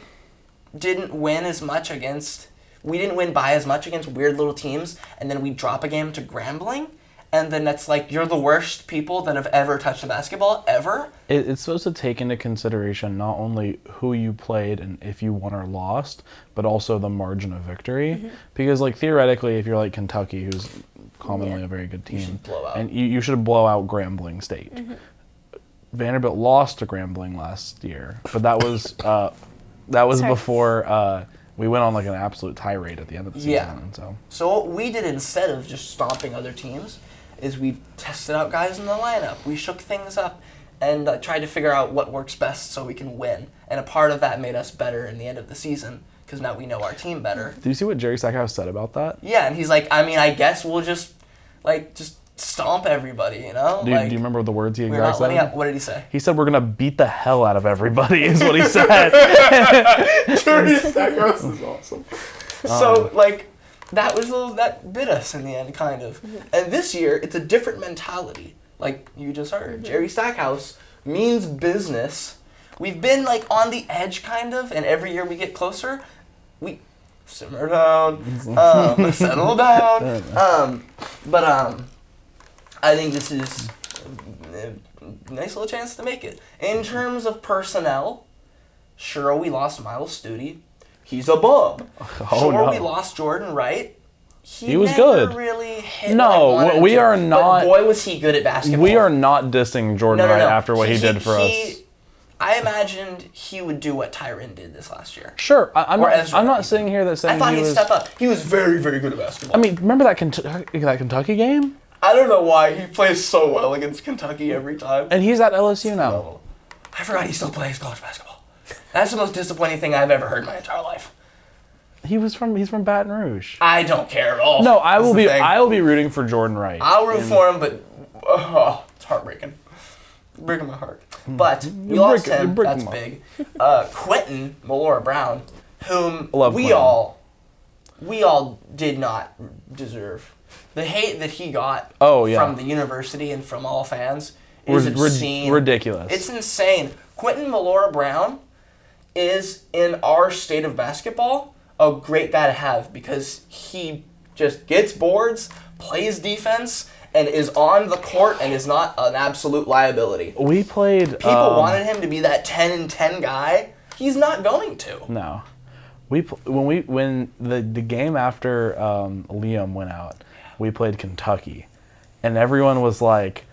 didn't win by as much against weird little teams, and then we drop a game to Grambling, and then that's like, you're the worst people that have ever touched a basketball, ever. It's supposed to take into consideration not only who you played and if you won or lost, but also the margin of victory. Mm-hmm. Because like theoretically, if you're like Kentucky, who's commonly a very good team, you should blow out. And you should blow out Grambling State. Mm-hmm. Vanderbilt lost to Grambling last year, but that was before we went on like an absolute tirade at the end of the season. Yeah. So what we did instead of just stomping other teams is we tested out guys in the lineup. We shook things up and tried to figure out what works best so we can win. And a part of that made us better in the end of the season because now we know our team better. Do you see what Jerry Stackhouse said about that? Yeah, and he's like, I mean, I guess we'll just stomp everybody, you know? Do you remember the words he exactly said? What did he say? He said, we're going to beat the hell out of everybody, is what he said. Jerry Stackhouse is awesome. So, that bit us in the end, kind of. And this year, it's a different mentality. Like you just heard, Jerry Stackhouse means business. We've been, on the edge, kind of, and every year we get closer, we simmer down, settle down. But I think this is a nice little chance to make it. In terms of personnel, sure, we lost Miles Studi. He's a bum. We lost Jordan Wright. He was good. Really hit we are not. But boy, was he good at basketball. We are not dissing Jordan Wright after what he did for us. I imagined he would do what Tyron did this last year. Sure, I'm not sitting here saying I thought he'd step up. He was very, very good at basketball. I mean, remember that Kentucky game? I don't know why he plays so well against Kentucky every time. And he's at LSU now. I forgot he still plays college basketball. That's the most disappointing thing I've ever heard in my entire life. He's from Baton Rouge. I don't care at all. No, I will be rooting for Jordan Wright. I'll root for him, but it's heartbreaking. Breaking my heart. But we lost him. That's big. Quentin Malora-Brown, whom we all did not deserve. The hate that he got from the university and from all fans is obscene. Ridiculous. It's insane. Quentin Malora-Brown is, in our state of basketball, a great guy to have because he just gets boards, plays defense, and is on the court and is not an absolute liability. We played... People wanted him to be that 10-10 guy. He's not going to. No. When the game after Liam went out, we played Kentucky, and everyone was like,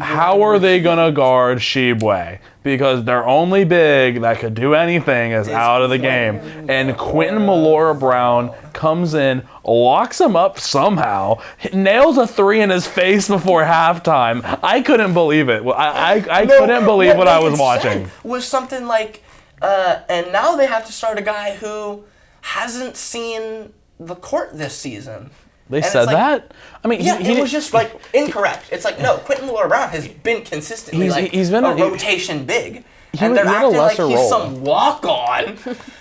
how are they going to guard Shibwe? Because their only big that could do anything is out of the game. And Quentin Malora-Brown comes in, locks him up somehow, nails a three in his face before halftime. I couldn't believe it. I couldn't believe what I was watching. Was something like, and now they have to start a guy who hasn't seen the court this season. They said that? I mean, it was just incorrect. It's like, no, Quentin Malora-Brown has been consistently he's been a rotation big. and they're he had a acting like lesser he's role. some walk-on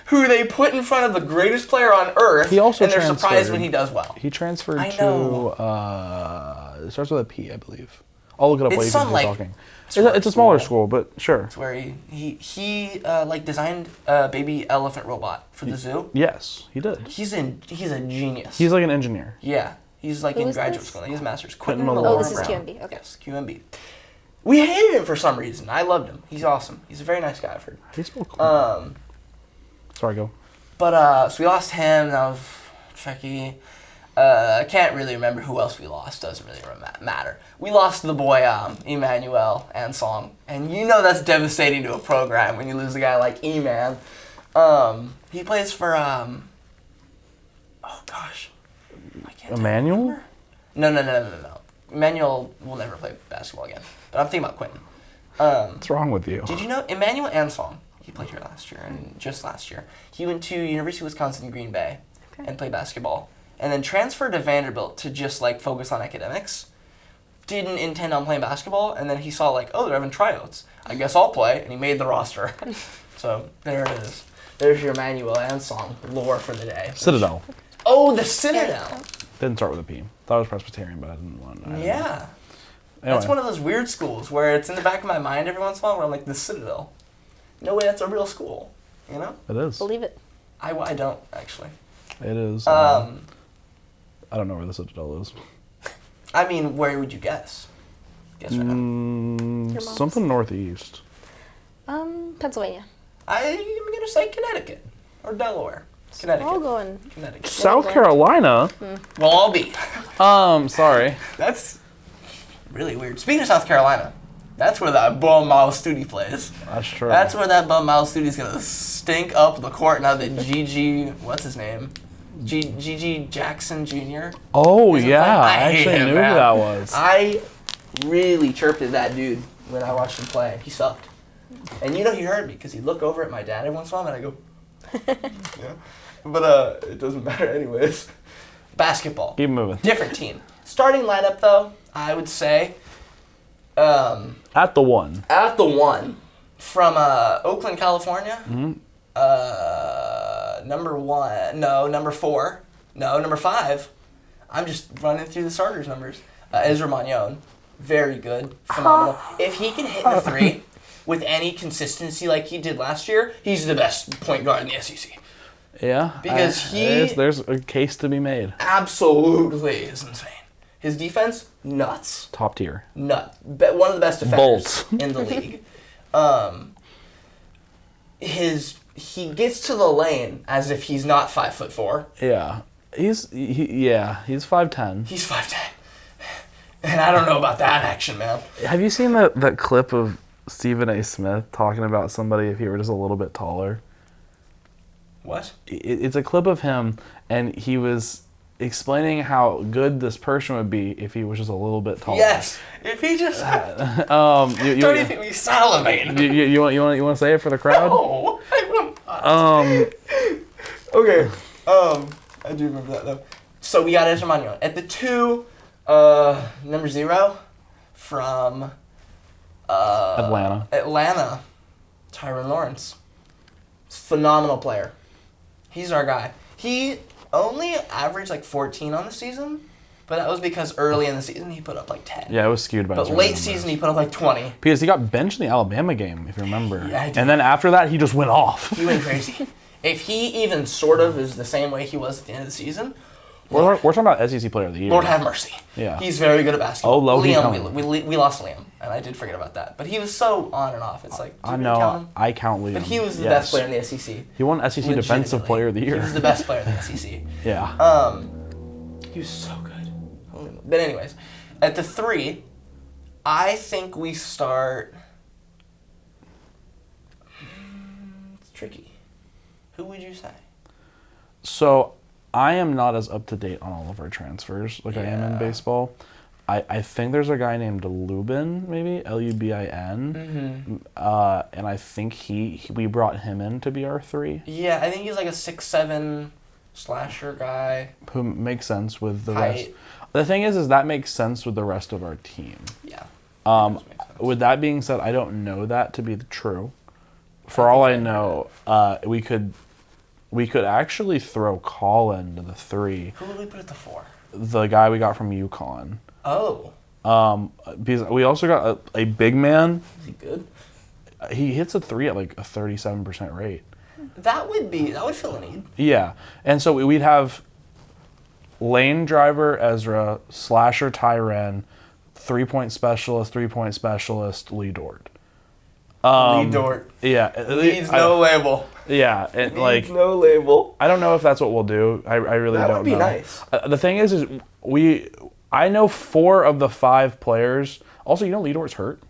who they put in front of the greatest player on earth, He also and they're surprised transferred. when he does well. He transferred I to know. it starts with a P, I believe. I'll look it up while you some, continue like, talking. smart It's a smaller school. school, but sure. It's where he like designed a baby elephant robot for the zoo. Yes, he did. He's a genius. He's like an engineer. Yeah, he's like Who in is graduate this? school. He has master's. Quentin Quentin Malone. Oh, this is Brown. QMB. Okay. Yes, QMB. We hated him for some reason. I loved him. He's awesome. He's a very nice guy. I've heard. He spoke cool. Sorry, go. But so we lost him. That was tricky. I can't really remember who else we lost. Doesn't really matter. We lost the boy Emmanuel Ansong, and you know that's devastating to a program when you lose a guy like E-Man. He plays for oh gosh, I can't Emmanuel? remember. No. Emmanuel will never play basketball again. But I'm thinking about Quentin. What's wrong with you? Did you know Emmanuel Ansong? He played here last year and just last year. He went to University of Wisconsin Green Bay and played basketball, and then transferred to Vanderbilt to just like focus on academics. Didn't intend on playing basketball, and then he saw like, oh, they're having tryouts. I guess I'll play, and he made the roster. So there it is. There's your Emmanuel Ansong lore for the day. Citadel. Oh, the Citadel. Didn't start with a P. Thought it was Presbyterian, but I didn't want to. Yeah. Anyway. That's one of those weird schools where it's in the back of my mind every once in a while where I'm like, the Citadel. No way that's a real school, you know? It is. Believe it. I don't, actually. It is. I don't know where the Citadel is. I mean, where would you guess? Guess right now. Your mom's? Something northeast. Pennsylvania. I'm going to say Connecticut or Delaware. Connecticut. All going. Connecticut. South Carolina. Well, I'll be. Sorry. That's really weird. Speaking of South Carolina, that's where that bum Miles Studi plays. That's true. That's where that bum Miles Studi's going to stink up the court now that what's his name? G.G. Jackson Jr. Oh, isn't yeah. playing. I hate actually him, knew man. who that was. I really chirped at that dude when I watched him play. He sucked. And you know he heard me because he'd look over at my dad every once in a while and I go, yeah. But it doesn't matter anyways. Basketball. Keep moving. Different team. Starting lineup though, I would say At the one. at the one from Oakland, California. Mm-hmm. Number 4. No, number 5. I'm just running through the starters numbers. Ezra Magnon. Very good. Phenomenal. If he can hit the 3 with any consistency like he did last year, he's the best point guard in the SEC. Yeah. Because there's a case to be made. Absolutely is insane. His defense, nuts. Top tier. One of the best defenders Bolt. in the league. He gets to the lane as if he's not 5'4". Yeah. He's 5'10". He's 5'10". And I don't know about that action, man. Have you seen that clip of Stephen A. Smith talking about somebody if he were just a little bit taller? What? It's a clip of him, and he was explaining how good this person would be if he was just a little bit taller. Yes. If he just Don't don't even be salivating. You want to say it for the crowd? No, I will not. Okay. I do remember that though. So we got Ezra Magnon at the 2. Number 0 from Atlanta. Tyron Lawrence. Phenomenal player. He's our guy. He only averaged like 14 on the season, but that was because early in the season he put up like 10. Yeah, it was skewed by But his late numbers. season he put up like 20. Because he got benched in the Alabama game, if you remember. Yeah, I do. And then after that, he just went off. He went crazy. If he even sort of is the same way he was at the end of the season, We're talking about SEC Player of the Year. Lord have mercy. Yeah. He's very good at basketball. Oh, low-key Liam, count. we lost Liam, and I did forget about that. But he was so on and off. It's like, do I you really count know. him? I count Liam. But he was the Yes. best player in the SEC. He won SEC Defensive Legitimately. Player of the Year. He was the best player in the SEC. Yeah. He was so good. But anyways, at the 3, I think we start. It's tricky. Who would you say? So I am not as up to date on all of our transfers like I am in Yeah. baseball. I think there's a guy named Lubin, maybe Lubin, and I think we brought him in to be our 3, Yeah, I think he's like a 6'7" slasher guy. who makes sense with the Height. rest. The thing is that makes sense with the rest of our team. Yeah. With that being said, I don't know that to be true. for all I know, we could actually throw Colin to the 3. Who would we put at the 4? The guy we got from UConn. Oh. Because we also got a big man. Is he good? He hits a 3 at like a 37% rate. That would fill a need. Yeah, and so we'd have lane driver Ezra, slasher Tyren, 3-point specialist, Lee Dort. Lee Dort. Yeah, Needs no label. Yeah, and like no label. I don't know if that's what we'll do. I really don't know. That would be nice. The thing is I know 4 of the 5 players. Also, Lee Dort's hurt.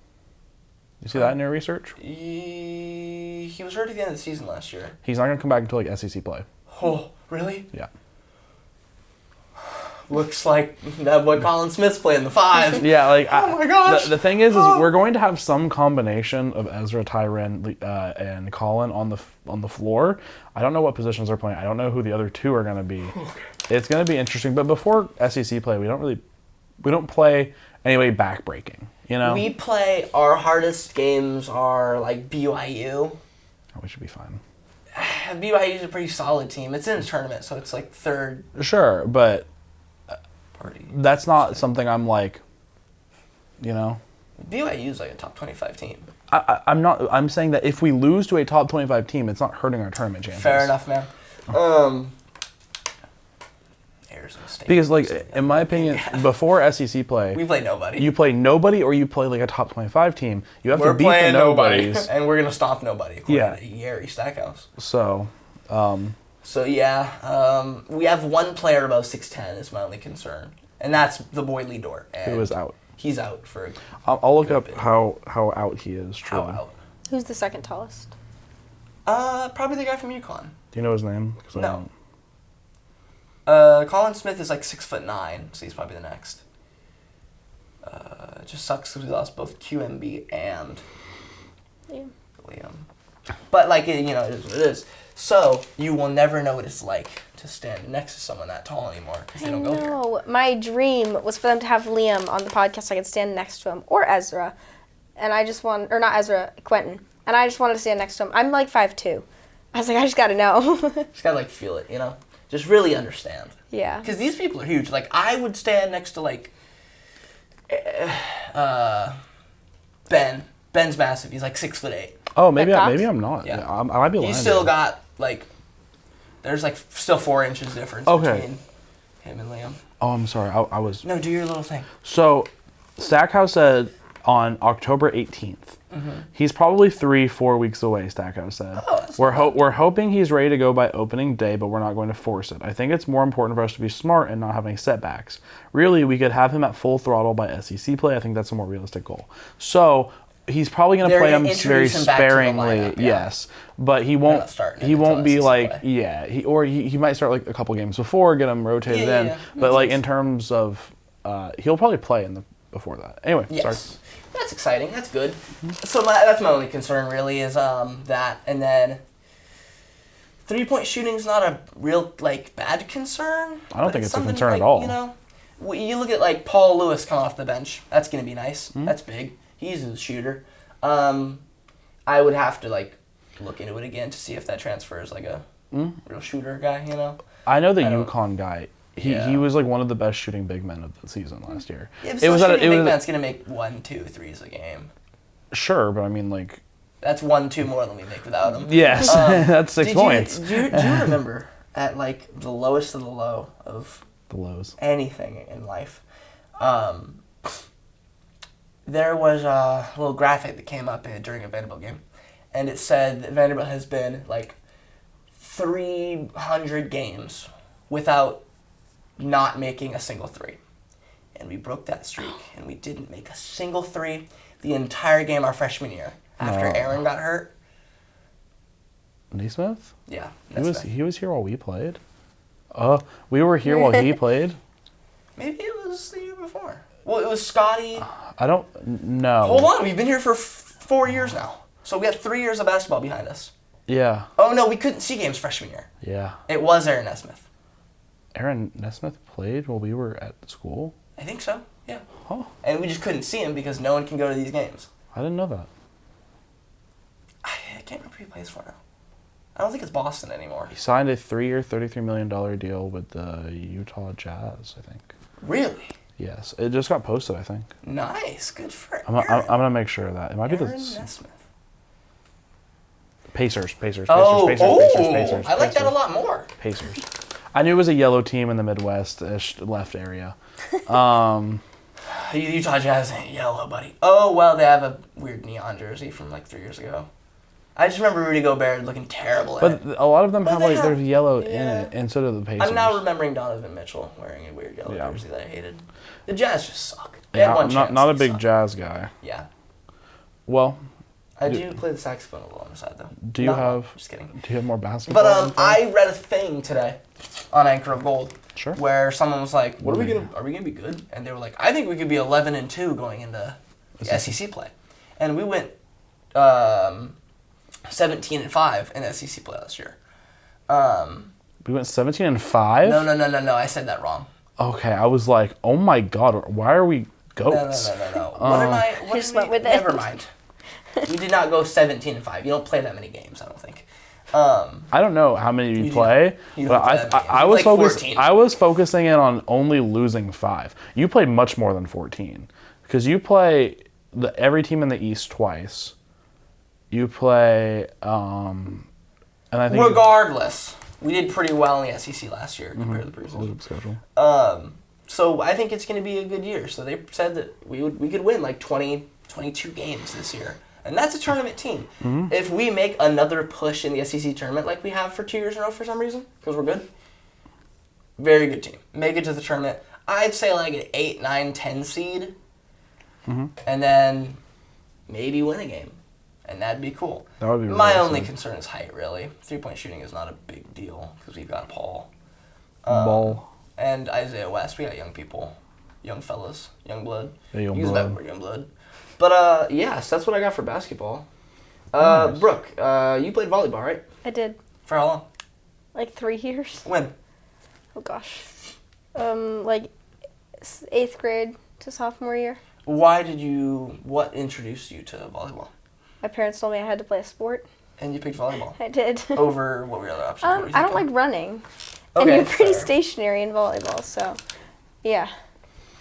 You see that in your research? He was hurt at the end of the season last year. He's not going to come back until like SEC play. Oh, really? Yeah. Looks like that what Colin Smith's playing the 5. Yeah, like oh my gosh. The thing is we're going to have some combination of Ezra, Tyren, and Colin on the floor. I don't know what positions they're playing. I don't know who the other 2 are going to be. It's going to be interesting. But before SEC play, we don't play anybody backbreaking. We play, our hardest games are like BYU. Oh, we should be fine. BYU is a pretty solid team. It's in a tournament, so it's like 3rd. Sure, but party. That's not something I'm like, BYU is like a top 25 team. I'm not. I'm saying that if we lose to a top 25 team, it's not hurting our tournament chances. Fair enough, man. Arizona State. Because, like, in my opinion, before SEC play, we play nobody. You play nobody, or you play like a top 25 team. You have to beat the nobodies, and we're gonna stop nobody. According to Yeri Stackhouse. So. We have one player above 6'10" is my only concern, and that's the boy Lee Dort. Who is out? He's out for. I'll look up how out he is. True. How out? Who's the second tallest? Probably the guy from UConn. Do you know his name? No. Colin Smith is like 6'9", so he's probably the next. It just sucks because we lost both QMB and Liam. But like it is what it is. So you will never know what it's like to stand next to someone that tall anymore because they don't go here. No, my dream was for them to have Liam on the podcast so I could stand next to him, or Ezra, and not Ezra, Quentin, and I just wanted to stand next to him. I'm like 5'2". I was like, I just gotta know. Just gotta like feel it, Just really understand. Yeah. Because these people are huge. Like I would stand next to like Ben. Ben's massive. He's like 6'8". Oh, maybe I'm not. Yeah. I might be lying. He's still got like, there's like still 4 inches difference between him and Liam. Oh, I'm sorry. I was. No, do your little thing. So, Stackhouse said on October 18th. Mm-hmm. He's probably 3-4 weeks away. Stackhouse said. Oh, we're hoping he's ready to go by opening day, but we're not going to force it. I think it's more important for us to be smart and not have any setbacks. Really, we could have him at full throttle by SEC play. I think that's a more realistic goal. So. He's probably going to play him very sparingly, lineup, yes. But he won't. He won't be like, he might start like a couple games before, get him rotated in. Yeah. But like in terms of, he'll probably play before that. Anyway, sorry. That's exciting. That's good. So that's my only concern really is that, and then 3-point shooting is not a real like bad concern. I don't think it's a concern at all. You look at like Paul Lewis come off the bench. That's going to be nice. Mm-hmm. That's big. He's a shooter. I would have to like look into it again to see if that transfer is like a real shooter guy. I know the UConn guy. He was like one of the best shooting big men of the season last year. Yeah, but big man's gonna make 1-2 threes a game. Sure, but I mean like. That's 1-2 more than we make without him. Yes, that's 6 points. Do you remember at like the lowest of the low of the lows anything in life? There was a little graphic that came up during a Vanderbilt game, and it said that Vanderbilt has been like 300 games without not making a single three. And we broke that streak, and we didn't make a single three the entire game our freshman year after Aaron got hurt. Naismith? Yeah. He was here while we played? We were here while he played? Maybe it was the year before. Well, it was Scotty. I don't know. Hold on, we've been here for 4 years now. So we have 3 years of basketball behind us. Yeah. Oh, no, we couldn't see games freshman year. Yeah. It was Aaron Nesmith. Aaron Nesmith played while we were at school? I think so, yeah. Huh. And we just couldn't see him because no one can go to these games. I didn't know that. can't remember who he plays for now. I don't think it's Boston anymore. He signed a 3-year, $33 million deal with the Utah Jazz, I think. Really? Yes. It just got posted, I think. Nice. Good for I'm Aaron. going to make sure of that. It might be Aaron the Nesmith. Pacers. Pacers. I like that a lot more. Pacers. I knew it was a yellow team in the Midwest-ish left area. Utah Jazz ain't yellow, buddy. Oh, well, they have a weird neon jersey from like 3 years ago. I just remember Rudy Gobert looking terrible in it. But a lot of them have they there's yellow in yeah. it, and so do the Pacers. I'm now remembering Donovan Mitchell wearing a weird yellow jersey that I hated. The Jazz just suck. They Yeah, had one I'm chance, not a they big suck. Jazz guy. Yeah. Well, I do play the saxophone a little on the side, though. do you have... Just kidding. Do you have more basketball? But I read a thing today on Anchor of Gold. Sure. Where someone was like, are we gonna be good? And they were like, I think we could be 11-2 going into the SEC play. And we went 17-5 in SEC play last year. We went 17-5? No, I said that wrong. Okay, I was like, oh my god, why are we goats? No. What am I? What Just did we- went with it. Never mind. We did not go 17-5. You don't play that many games, I don't think. I don't know how many you play, You but don't play that many I games. was Like focused. 14. I was focusing in on only losing 5. You played much more than 14 because you play every team in the East twice. You play, and I think Regardless, we did pretty well in the SEC last year compared to the preseason. schedule. So I think it's going to be a good year. So they said that we could win like 20, 22 games this year. And that's a tournament team. Mm-hmm. If we make another push in the SEC tournament like we have for 2 years in a row for some reason, because we're good, very good team. Make it to the tournament. I'd say like an 8, 9, 10 seed. Mm-hmm. And then maybe win a game. And that'd be cool. That would be My really only sick. concern is height, really. 3-point shooting is not a big deal because we've got Paul. Ball. And Isaiah West. We got young people. Young fellas. Young blood. Yeah, young Use blood. that word, young blood. But, yes, that's what I got for basketball. Nice. Brooke, you played volleyball, right? I did. For how long? Like 3 years. When? Oh gosh. Like 8th grade to sophomore year. What introduced you to volleyball? My parents told me I had to play a sport. And you picked volleyball? I did. Over, what were your other options? What were you I don't thinking? like running. Okay, And you're pretty fair. stationary in volleyball, so yeah.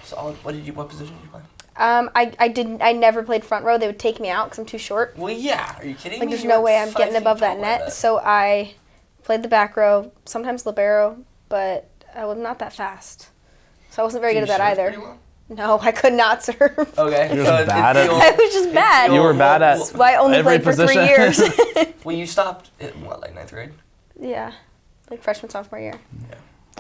Solid. What position did you play? I never played front row. They would take me out because I'm too short. Well, yeah. Are you kidding Like me? there's You no were way I'm 5 getting feet above that tall, I net. bet. So I played the back row, sometimes libero, but I was not that fast. So I wasn't very Can good at you that serve either. pretty well? No, I could not serve. Okay. You're so just bad at it's the I old- was just bad. You were bad at That's why I only every played for 3 position. years. Well, you stopped at, what, like 9th grade? Yeah, like freshman, sophomore year. Yeah.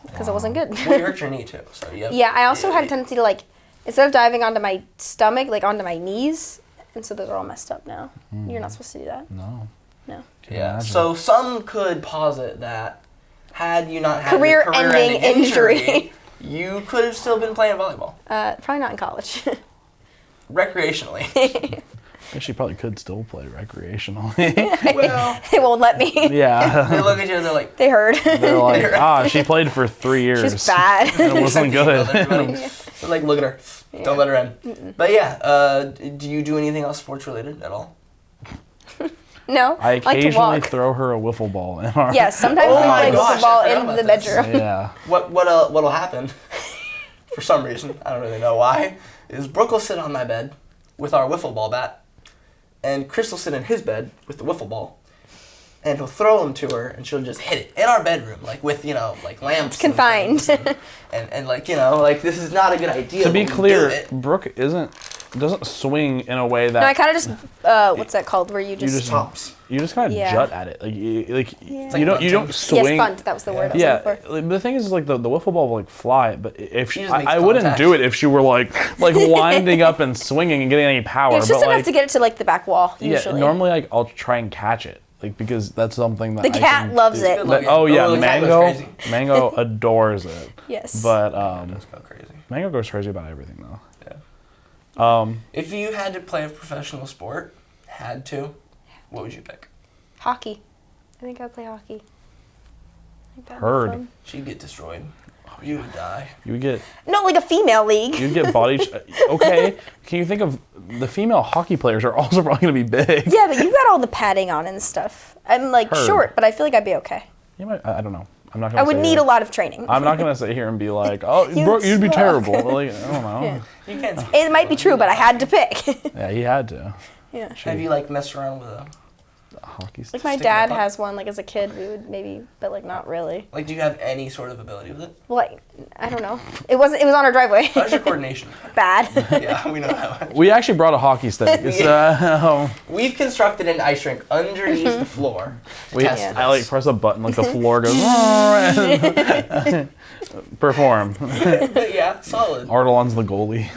Because I wasn't good. Well, you hurt your knee, too. So you have, Yeah, I also had a tendency to like, instead of diving onto my stomach, like onto my knees, and so those are all messed up now. You're not supposed to do that. No. No. Can Yeah. imagine. So some could posit that had you not had a Career-ending injury, you could have still been playing volleyball Probably not in college. recreationally. She probably could still play recreationally. Well, They won't let me. Yeah. they look at you and they're like, They heard. They're like, she played for 3 years. She's bad. And it wasn't good. They're like, look at her. Don't let her in. But yeah, do you do anything else sports related at all? No. I like to occasionally walk. throw her a wiffle ball in our... Yes, sometimes Oh we my play gosh, I football forgot in about the this. bedroom. Yeah. What'll happen, for some reason, I don't really know why, is Brooke will sit on my bed with our wiffle ball bat, and Chris will sit in his bed with the wiffle ball, and he'll throw them to her, and she'll just hit it in our bedroom, like with, like lamps. It's confined. And like, like, this is not a good idea. To be but we clear, do it. Brooke doesn't swing in a way that... No, I kind of just, what's that called, where you just... Tops. You just kind of Yeah. jut at it. Like you like don't bunting. swing. Yes, bunt, that was the word I was Yeah, looking for. like, the thing is like the wiffle ball will like fly, but if She she, just makes I wouldn't contact. do it if she were like winding up and swinging and getting any power. It's just but enough like, to get it to like the back wall, yeah, usually. normally like I'll try and catch it, like because that's something that The I cat can loves do. it. Good But- looking. oh yeah, the cat goes Mango, crazy. Mango adores it. Yes. But Let's go crazy. Mango goes crazy about everything though. Yeah. If you had to play a professional sport, what would you pick? Hockey. I think I'd play hockey. I think that'd be Heard. fun. She'd get destroyed. Oh You would die. You would get No, like a female league. you'd get body. Okay, can you think of the female hockey players are also probably gonna be big. Yeah, but you got all the padding on and stuff. I'm like Heard. short, but I feel like I'd be okay. You might. I don't know. I'm not gonna. I would say need that. a lot of training. I'm not gonna sit here and be like, oh, You'd Brooke, you'd be suck. terrible. Like, I don't know. Yeah. You can't. It might be true, but I had to pick. Yeah, he had to. Yeah. Have you like messed around with a Hockey. Like my Stick dad with a puck? has one. Like as a kid, we would maybe, but like not really. like? Do you have any sort of ability with it? Well, like, I don't know. It was on our driveway. How's your coordination? Bad. Yeah, we know that. We actually brought a hockey stick. It's, We've constructed an ice rink underneath the floor. To test Yeah. this. I like press a button, like the floor goes. and perform. But yeah, solid. Artelon's the goalie.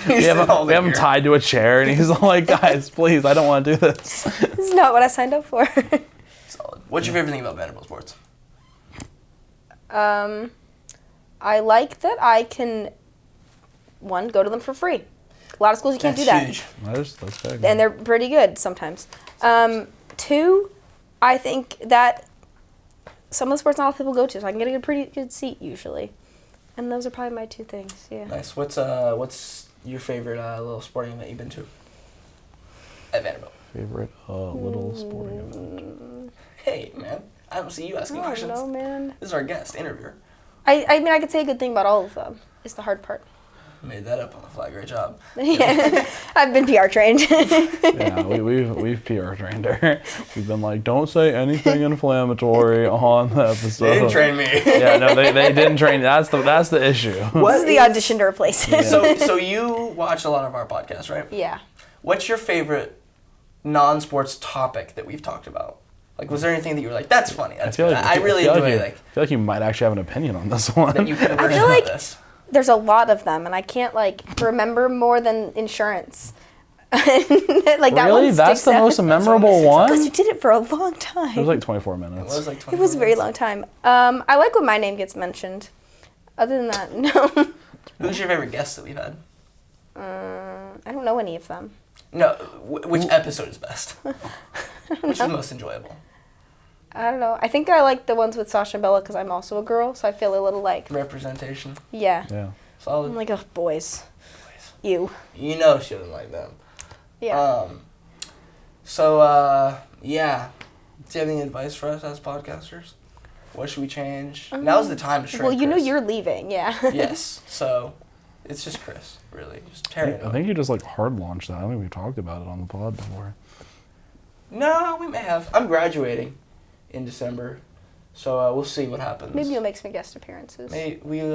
You We sit all have him there. tied to a chair, and he's like, "Guys, please, I don't want to do this." This is not what I signed up for. Solid. What's your favorite thing about Vanderbilt sports? I like that I can, one, go to them for free. A lot of schools you can't do that. Huge. That's big. And they're pretty good sometimes. Two, I think that some of the sports not a lot of people go to, so I can get a pretty good seat usually. And those are probably my two things, yeah. Nice. What's your favorite little sporting event you've been to? At Vanderbilt. Favorite little sporting event. Hey, man. I don't see you asking I questions. don't know, man. This is our guest interviewer. I mean, I could say a good thing about all of them. It's the hard part. Made that up on the fly. Great job. Yeah, I've been PR trained. Yeah, we've PR trained her. We've been like, don't say anything inflammatory on the episode. They didn't train me. Yeah, no, they didn't train. That's the issue. This is the audition to replace it. So you watch a lot of our podcasts, right? Yeah. What's your favorite non-sports topic that we've talked about? Like, was there anything that you were like, that's funny? That's good. I really feel enjoy you, like I feel like you might actually have an opinion on this one. that you could have I written feel about like this. there's a lot of them, and I can't like remember more than insurance. Like that Really? one That's sticks the out. most memorable Because one? you did it for a long time. It was like 24 It minutes. was like 20 It was a very long time. I like when my name gets mentioned. Other than that, no. Who's your favorite guest that we've had? I don't know any of them. No, which episode is best? Which is the most enjoyable? I don't know. I think I like the ones with Sasha and Bella because I'm also a girl, so I feel a little like, Representation. yeah. Yeah. Solid. I'm like, oh, boys. You. You know she doesn't like them. Yeah. Yeah. Do you have any advice for us as podcasters? What should we change? Now's the time to shrink. Well, you know Chris. you're leaving, yeah. Yes. So, it's just Chris, really. Just tear it I up. think you just like hard launched that. I think we talked about it on the pod before. No, we may have. I'm graduating in December, so we'll see what happens. Maybe you'll make some guest appearances. We don't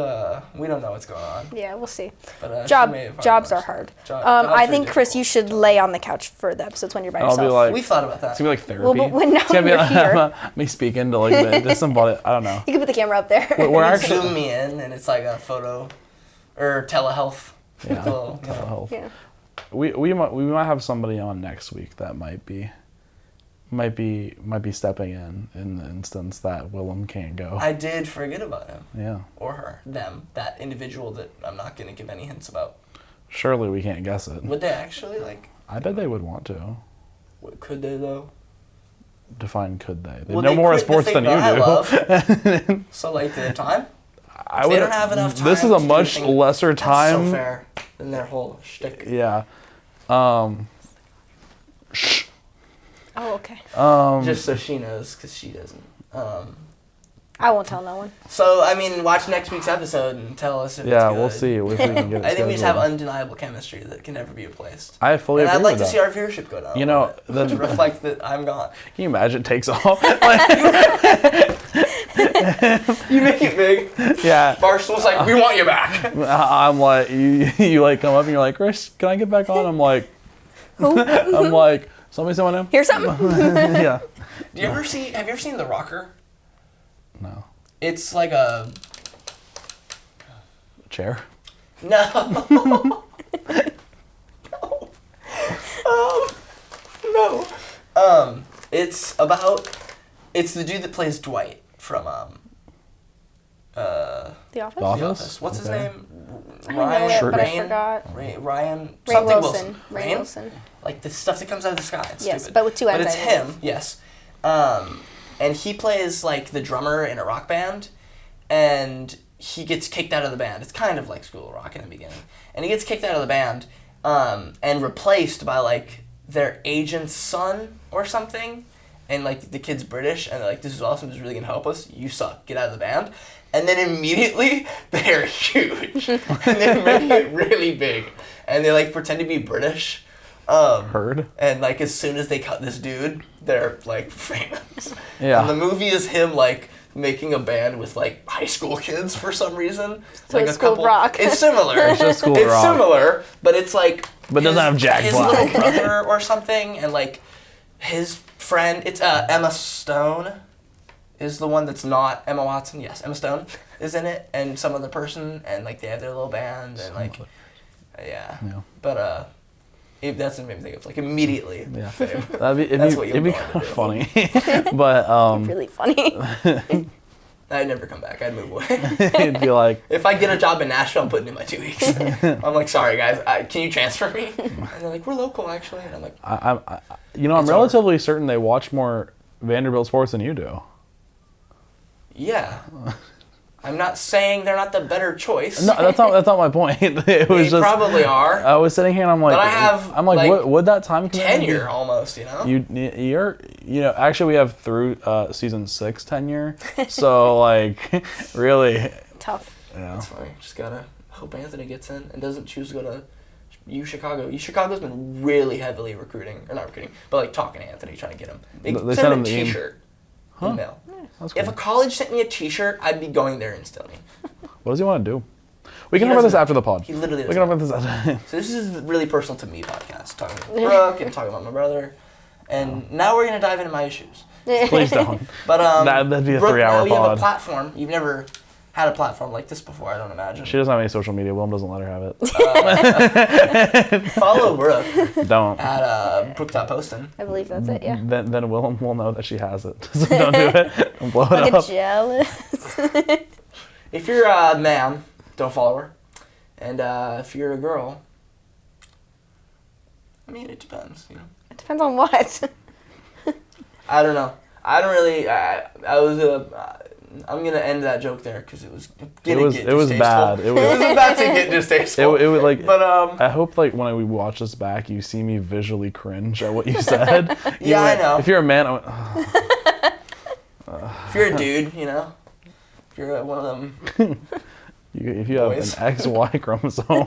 know what's going on. Yeah, we'll see. But Jobs are hard. I think, Chris, you should lay on the couch for the episodes when you're by I'll yourself. be like, We've thought about that. it's gonna be like therapy. Well, but when It's gonna be you're like here. me speaking to like to somebody. I don't know. You can put the camera up there. We're You actually zoom me in, and it's like a photo, or telehealth. yeah. Little, you know. Telehealth. Yeah. We might have somebody on next week that might be stepping in the instance that Willem can't go. I did forget about him Yeah. or her, them, that individual that I'm not going to give any hints about. Surely we can't guess it. Would they actually like? I bet they would want to. Could they though? Define could they? They Well, know they more quit the sports thing than you that I do. love. So like, do they have time? I If would. they don't have enough time. This is to a do much anything, lesser that's time. so fair than their whole shtick. Yeah. Oh, okay. Just so she knows, because she doesn't. I won't tell no one. So I mean, watch next week's episode and tell us if Yeah, it's good. we'll see if we can get it I think we just have scheduled. undeniable chemistry that can never be replaced. I fully And agree I'd like with to see that. our viewership go down. You a know, little bit, to reflect that I'm gone. Can you imagine it takes off? You make it big. Yeah. Barstool's like, we want you back. I'm like, you like come up and you're like, Chris, can I get back on? I'm like, Who? I'm like, somebody say my name? Here's something. Yeah. Have you ever seen The Rocker? No. It's like a Chair? no. No. It's the dude that plays Dwight from The Office? The The Office? Office. What's his Okay. name? I know it, but I Ryan. forgot. Ryan. Ray Something Wilson. Ray Rain? Wilson. Like the stuff that comes out of the sky. It's Yes, stupid. but with two But N's, it's I him. believe. Yes. And he plays like the drummer in a rock band. and he gets kicked out of the band. It's kind of like School of Rock in the beginning. And he gets kicked out of the band and replaced by, like, their agent's son or something. And, like, the kid's British, and they're like, this is awesome, this is really going to help us. You suck. Get out of the band. And then immediately, they're huge. And they make it really big. And they, like, pretend to be British. Heard. And, like, as soon as they cut this dude, they're, like, famous. Yeah. And the movie is him, like, making a band with, like, high school kids for some reason. So like it's School of Rock. It's similar. It's just School of Rock. It's similar, but it's, like... But it doesn't have Jack his Black. little brother or something, and, like, his friend... It's Emma Stone is the one that's not Emma Watson. Yes, Emma Stone is in it, and some other person, and, like, they have their little band, and, like... Yeah. But, that's what made me think of, like, immediately. Yeah. Fame. It'd be kind of funny. But, Really funny. I'd never come back. I'd move away. it'd be like... If I get a job in Nashville, I'm putting in my 2 weeks. I'm like, sorry, guys, can you transfer me? And they're like, we're local, actually. And I'm like... I'm relatively certain they watch more Vanderbilt sports than you do. Yeah. I'm not saying they're not the better choice. No, that's not my point. It was They just... probably are. I was sitting here and I'm like... But I have, what would that time commitment be? tenure, almost, you know? You're actually, we have through season 6 tenure, so like really Tough. Yeah. That's funny. Just gotta hope Anthony gets in and doesn't choose to go to Chicago. Chicago's been really heavily recruiting, or not recruiting, but like talking to Anthony, trying to get him. They sent him a T-shirt. Email. That's If cool. a college sent me a T-shirt, I'd be going there instantly. What does he want to do? We can cover this after the pod. He literally We doesn't. can cover this after. So this is a really personal to me podcast, talking about Brooke and talking about my brother. And now we're going to dive into my issues. Please don't. But That'd be a Brooke, 3-hour now you have pod. a platform. You've never had a platform like this before, I don't imagine. She doesn't have any social media. Willem doesn't let her have it. Follow Brooke Don't. at Brooke.postin. I believe that's it, yeah. Then Willem will know that she has it. So don't do it. Don't blow it I up. get jealous. If you're a man, don't follow her. And if you're a girl, I mean, it depends, you know. It depends on what. I don't know. I don't really. I'm gonna end that joke there because it was gonna get It was distasteful. bad. It was about to get distasteful. It was like. But I hope like when we watch this back, you see me visually cringe at what you said. Yeah, I know. If you're a man, I went, oh. If you're a dude, you know, if you're one of them. If you have Boys. an XY chromosome.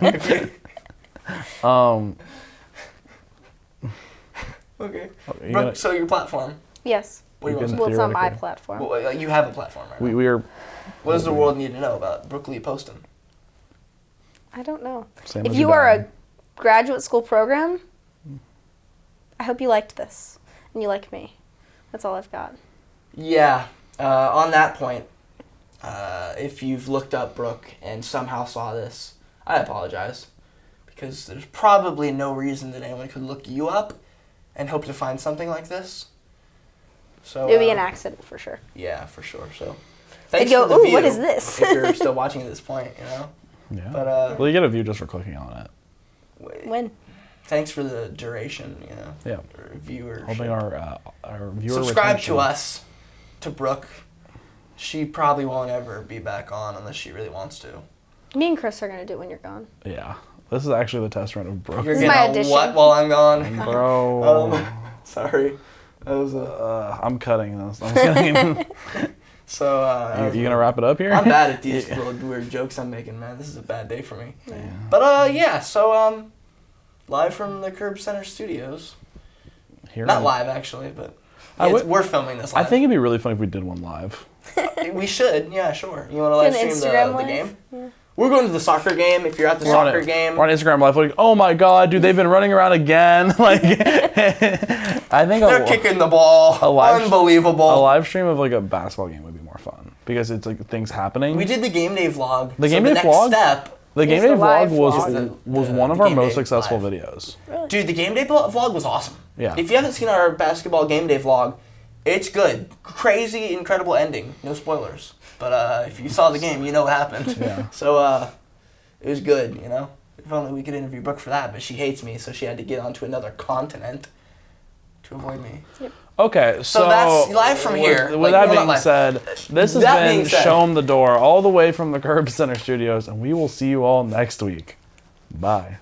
Okay. You're Brooke, gonna- so your platform. Yes. What do you You want to can- Well, it's on my Theoretically. platform. say? Well, you have a platform, right? we are. What does the world need to know about Brooke Lee Poston? I don't know. Same If as you your are a dad. graduate school program, I hope you liked this and you like me. That's all I've got. Yeah. On that point, if you've looked up Brooke and somehow saw this, I apologize. Because there's probably no reason that anyone could look you up and hope to find something like this. So It would be an accident for sure. Yeah, for sure. So They'd thanks go, for the ooh, view. what is this? If you're still watching at this point, you know. Yeah. But well, you get a view just for clicking on it. When? Thanks for the duration, you know. Yeah. Or viewer. Hoping our viewer Subscribe retention. to us, to Brooke. She probably won't ever be back on unless she really wants to. Me and Chris are going to do it when you're gone. Yeah. This is actually the test run of Brooke. You're This is gonna my audition. what while I'm gone? Bro. Sorry. That was I'm cutting this. I'm just kidding. so. You gonna wrap it up here? I'm bad at these little weird jokes I'm making, man. This is a bad day for me. Yeah. But yeah. So live from the Curb Center Studios. Here Not in- live actually, but we're filming this I live. think it'd be really fun if we did one live. We should. Yeah, sure. You want to live An stream Instagram the live? game? Yeah. We're going to the soccer game. If you're at the soccer game, We're on Instagram live. Like, oh my god, dude, they've been running around again. Like, I think they're kicking the ball. Unbelievable. A live stream of like a basketball game would be more fun because it's like things happening. We did the game day vlog. The so game the day next vlog? step. The game It's day the live vlog vlog. was one of the our game most day successful live. videos. Dude, the game day vlog was awesome. Yeah. If you haven't seen our basketball game day vlog, it's good. Crazy, incredible ending. No spoilers. But if you saw the game, you know what happened. Yeah. So it was good, you know. If only we could interview Brooke for that, but she hates me, so she had to get onto another continent to avoid me. Okay, so that's live from here. With that being said, this has been Show 'Em The Dore, all the way from the Curb Center studios, and we will see you all next week. Bye.